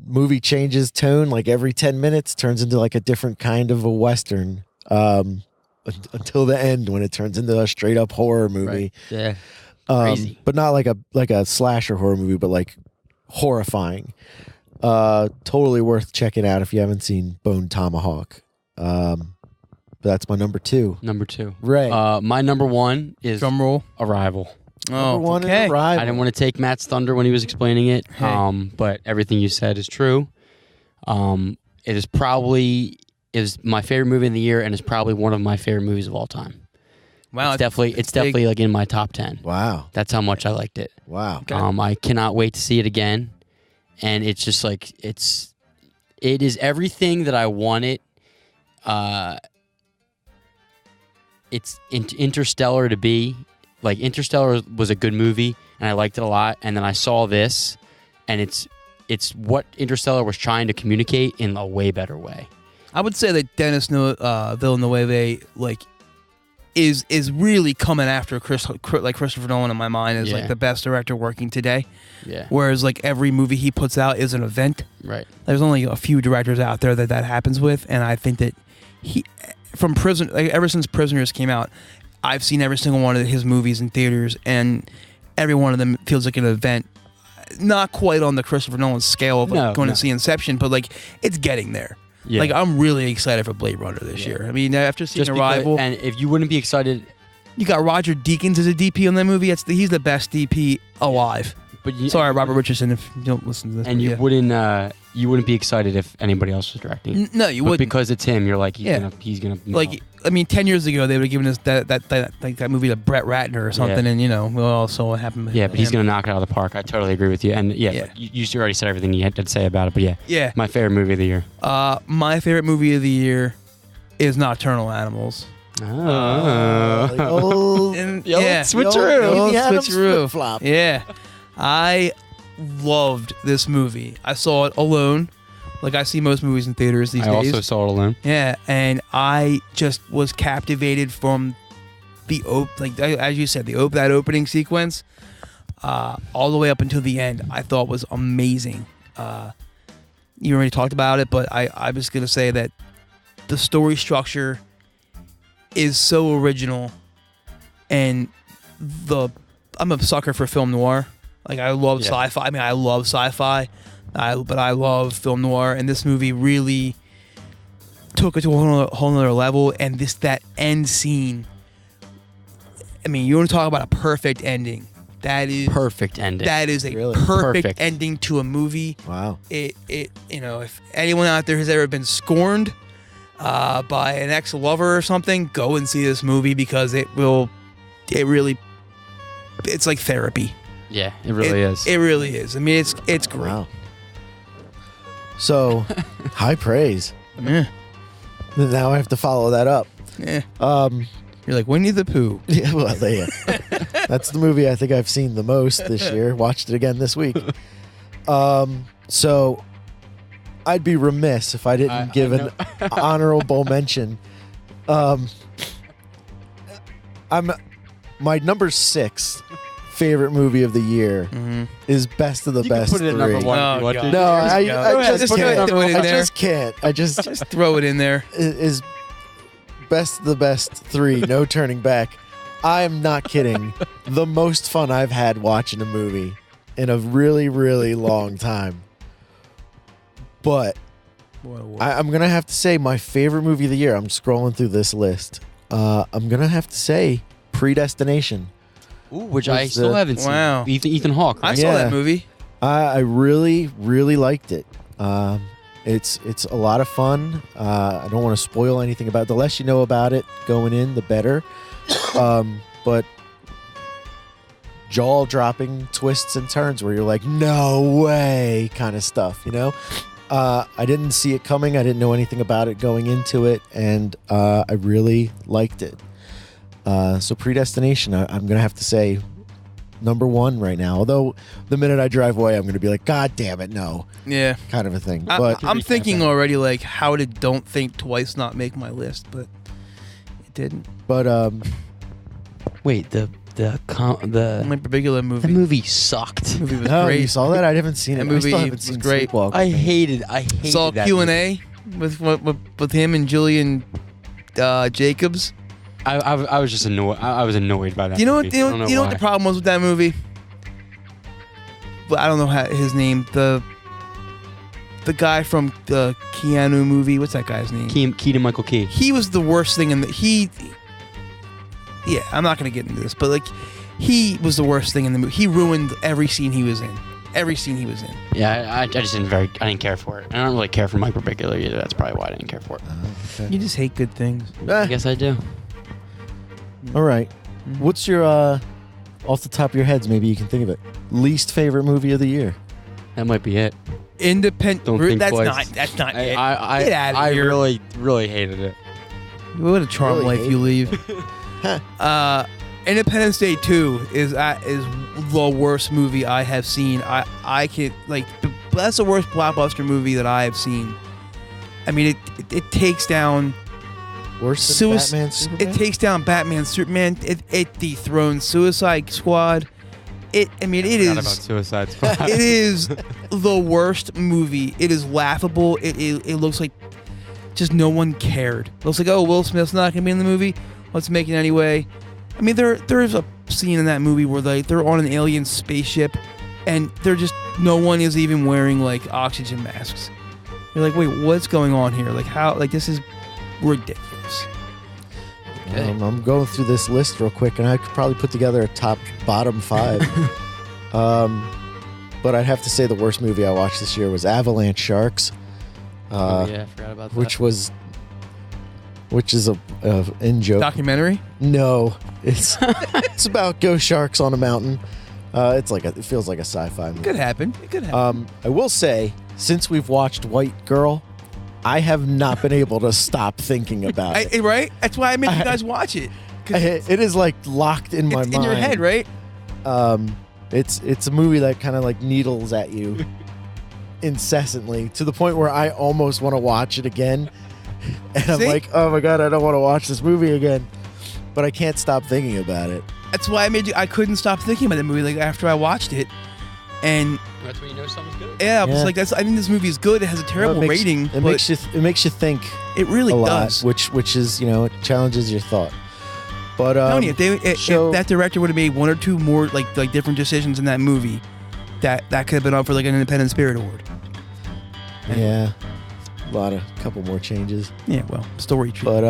Movie changes tone like every 10 minutes, turns into like a different kind of a Western until the end when it turns into a straight up horror movie. Right. Yeah. Crazy. But not like a slasher horror movie, but like horrifying. Totally worth checking out if you haven't seen Bone Tomahawk. But that's my number 2. Number 2. Ray. My number 1 is Drum roll. Arrival. Number one okay. is Arrival. I didn't want to take Matt's thunder when he was explaining it, Hey. but everything you said is true. It is my favorite movie of the year, and is probably one of my favorite movies of all time. Wow, It's definitely like in my top 10. Wow. That's how much I liked it. Wow. Okay. I cannot wait to see it again, and it's just like it is everything that I wanted. It's Interstellar to be. Like, Interstellar was a good movie, and I liked it a lot. And then I saw this, and it's what Interstellar was trying to communicate in a way better way. I would say that Denis Villeneuve is really coming after Christopher Nolan in my mind as like the best director working today. Yeah. Whereas like every movie he puts out is an event. Right. There's only a few directors out there that happens with, and I think that ever since Prisoners came out, I've seen every single one of his movies in theaters, and every one of them feels like an event. Not quite on the Christopher Nolan scale of going to see Inception, but like it's getting there. Yeah. Like I'm really excited for Blade Runner this year. I mean, after seeing Arrival, and if you wouldn't be excited, you got Roger Deakins as a DP on that movie. He's the best DP alive. but Sorry, Robert Richardson, if you don't listen to this. and you wouldn't be excited if anybody else was directing. No, you But wouldn't. because it's him, you're like he's gonna Like, I mean, 10 years ago, they would have given us that movie to Brett Ratner or something, and we all saw what happened. Yeah, but he's going to knock it out of the park. I totally agree with you. And Yeah. you already said everything you had to say about it. But Yeah. my favorite movie of the year. My favorite movie of the year is Nocturnal Animals. Old switcheroo. Amy Adams Switcheroo. flip-flop. Yeah. I loved this movie. I saw it alone. Like I see most movies in theaters these I days. also saw it alone. Yeah, and I just was captivated from the as you said, that opening sequence, all the way up until the end. I thought was amazing. You already talked about it, but I was gonna say that the story structure is so original, and I'm a sucker for film noir. Like I love sci-fi. I mean, I love sci-fi. But I love film noir, and this movie really took it to a whole nother level. And that end scene, I mean, you want to talk about a perfect ending. That is Perfect ending. That is a Really? perfect ending to a movie. Wow. If anyone out there has ever been scorned by an ex-lover or something, go and see this movie because it's like therapy. Yeah, it really is. It really is. I mean, it's great. Wow. So, high praise. Yeah. Now I have to follow that up. Yeah. You're like Winnie the Pooh. Yeah, well, that's the movie I think I've seen the most this year. Watched it again this week. So I'd be remiss if I didn't give an honorable mention. My number 6 favorite movie of the year is Best of the You Best can put it at 3. number 1 if you Oh, want God. to. No, I just Put it can't. in I there. just can't. I just Throw it in there. is Best of the Best 3, no turning back. I am not kidding. The most fun I've had watching a movie in a really, really long time. But I'm going to have to say my favorite movie of the year, I'm scrolling through this list. I'm going to have to say Predestination. Ooh, which I still haven't seen. Wow. Ethan Hawke, I right? saw Yeah. that movie. I really, really liked it. It's a lot of fun. I don't want to spoil anything about it. The less you know about it going in, the better. But jaw-dropping twists and turns where you're like, no way kind of stuff, I didn't see it coming. I didn't know anything about it going into it, and I really liked it. So Predestination, I'm going to have to say number 1 right now. Although the minute I drive away, I'm going to be like, God damn it, no. Yeah. Kind of a thing. But I'm thinking already, like, how did Don't Think Twice not make my list? But it didn't. But Wait, the My particular movie. the movie sucked. The movie was oh, great. you saw that? I haven't seen it. That I movie still haven't was seen great. Sleepwalk. I hated Saw that Q&A with him and Julian Jacobs. I was just annoyed. I was annoyed by that. You know what? movie. You I don't know, what the why. problem was with that movie? But I don't know his name. The guy from the Keanu movie. What's that guy's name? Keaton Michael Key. He was the worst thing in the. Yeah, I'm not gonna get into this, but like, he was the worst thing in the movie. He ruined every scene he was in. Every scene he was in. Yeah, I just didn't care for it. I don't really care for Mike Birbiglia either. That's probably why I didn't care for it. Okay. You just hate good things. I guess I do. All right. What's your off the top of your heads? Maybe you can think of it. Least favorite movie of the year. That might be it. Independent. Don't think That's twice. not. That's not it. I Get out of here. really hated it. What a charm Really life hate you leave. Independence Day 2 is the worst movie I have seen. I can't that's the worst blockbuster movie that I have seen. I mean, it takes down Worse than Batman, Superman? It takes down Batman, Superman. It dethrones Suicide Squad. It is about Suicide Squad. it is the worst movie. It is laughable. It looks like just no one cared. It looks like, oh, Will Smith's not gonna be in the movie. Let's make it anyway. I mean, there is a scene in that movie where they're on an alien spaceship, and no one is even wearing oxygen masks. You're like, wait, what's going on here? This is ridiculous. Okay. I'm going through this list real quick, and I could probably put together a bottom 5. But I'd have to say the worst movie I watched this year was Avalanche Sharks. Yeah, I forgot about that. Which is a in-joke. Documentary? No, it's about ghost sharks on a mountain. It feels like a sci-fi movie. It could happen. I will say, since we've watched White Girl, I have not been able to stop thinking about it. Right? That's why I made you guys watch it. It is locked in my mind. It's in your head, right? It's a movie that kind of needles at you incessantly to the point where I almost want to watch it again. And I'm like, oh my God, I don't want to watch this movie again. But I can't stop thinking about it. That's why I couldn't stop thinking about the movie after I watched it. And that's when you know something's good. yeah, I was like, I think this movie is good. It has a terrible rating. It makes you think. It really a lot, does. Which is, it challenges your thought. But Tony, if that director would have made one or two more different decisions in that movie, that could have been up for an Independent Spirit Award. Yeah, a couple more changes. Yeah, well, story tree. But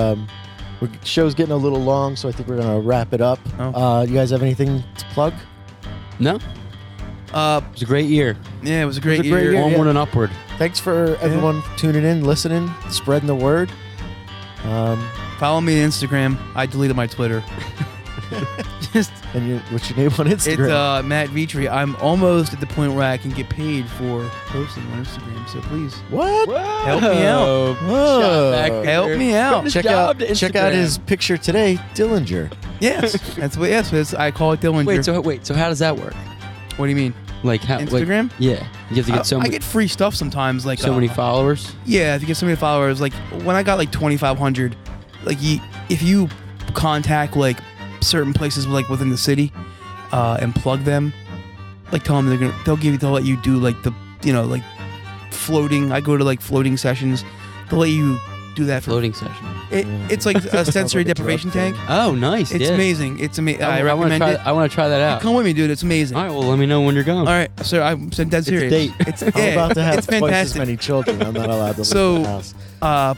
the show's getting a little long, so I think we're gonna wrap it up. Oh. You guys have anything to plug? No. It was a great year. Yeah, it was a great year. Onward and upward. Thanks for everyone tuning in, listening, spreading the word. Follow me on Instagram. I deleted my Twitter. And what's your name on Instagram? It's Matt Vitri. I'm almost at the point where I can get paid for posting on Instagram. So please, What? help me out. Whoa. Help me out. Check out his picture today, Dillinger. Yes, that's what. Yes, I call it Dillinger. Wait. So how does that work? What do you mean? How? Instagram? Yeah, you have to get I get free stuff sometimes. so many followers. Yeah, if you get so many followers, when I got 2,500, if you contact certain places within the city, and plug them, tell them they'll let you do floating. I go to floating sessions. They'll let you do that for Floating session. It's like a sensory deprivation tank. Oh, nice. It's amazing. It's amazing. I recommend it. I want to try that out. Come with me, dude. It's amazing. All right. Well, let me know when you're going. All right, so I'm dead serious. date. I'm about to have it's twice as fantastic. many children. I'm not allowed to leave the house.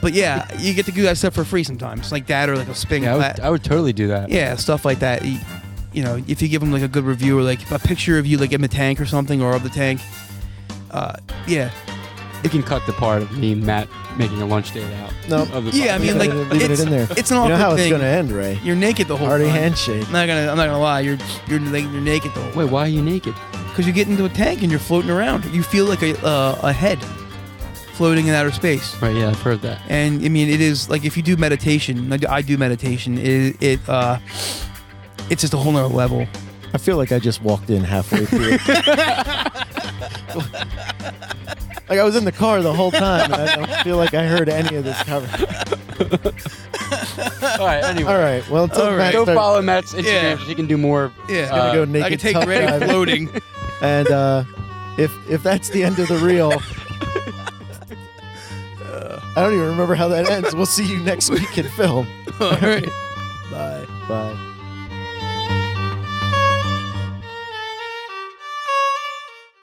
But yeah, you get to do that stuff for free sometimes, like that, or a spin. Yeah, I would totally do that. Yeah, stuff like that. If you give them a good review or a picture of you in the tank or something, or of the tank. Yeah. We can cut the part of me and Matt making a lunch date out. No. Yeah, I mean, leave it in there. It's an awkward You know how thing. it's gonna end, Ray? You're naked the whole Hearty time. handshake. I'm not gonna lie. You're naked the whole time. Wait, why are you naked? Because you get into a tank and you're floating around. You feel like a head floating in outer space. Right. Yeah, I've heard that. And I mean, it is if you do meditation. I do meditation. It's just a whole nother level. I feel like I just walked in halfway through. I was in the car the whole time, and I don't feel like I heard any of this cover. All right. Anyway. All right. Well, until Matt Go starts- follow Matt's Instagram so he can do more. Yeah. Gonna go naked I can take tough credit driving. floating. And if that's the end of the reel, I don't even remember how that ends. We'll see you next week in film. All right. Bye.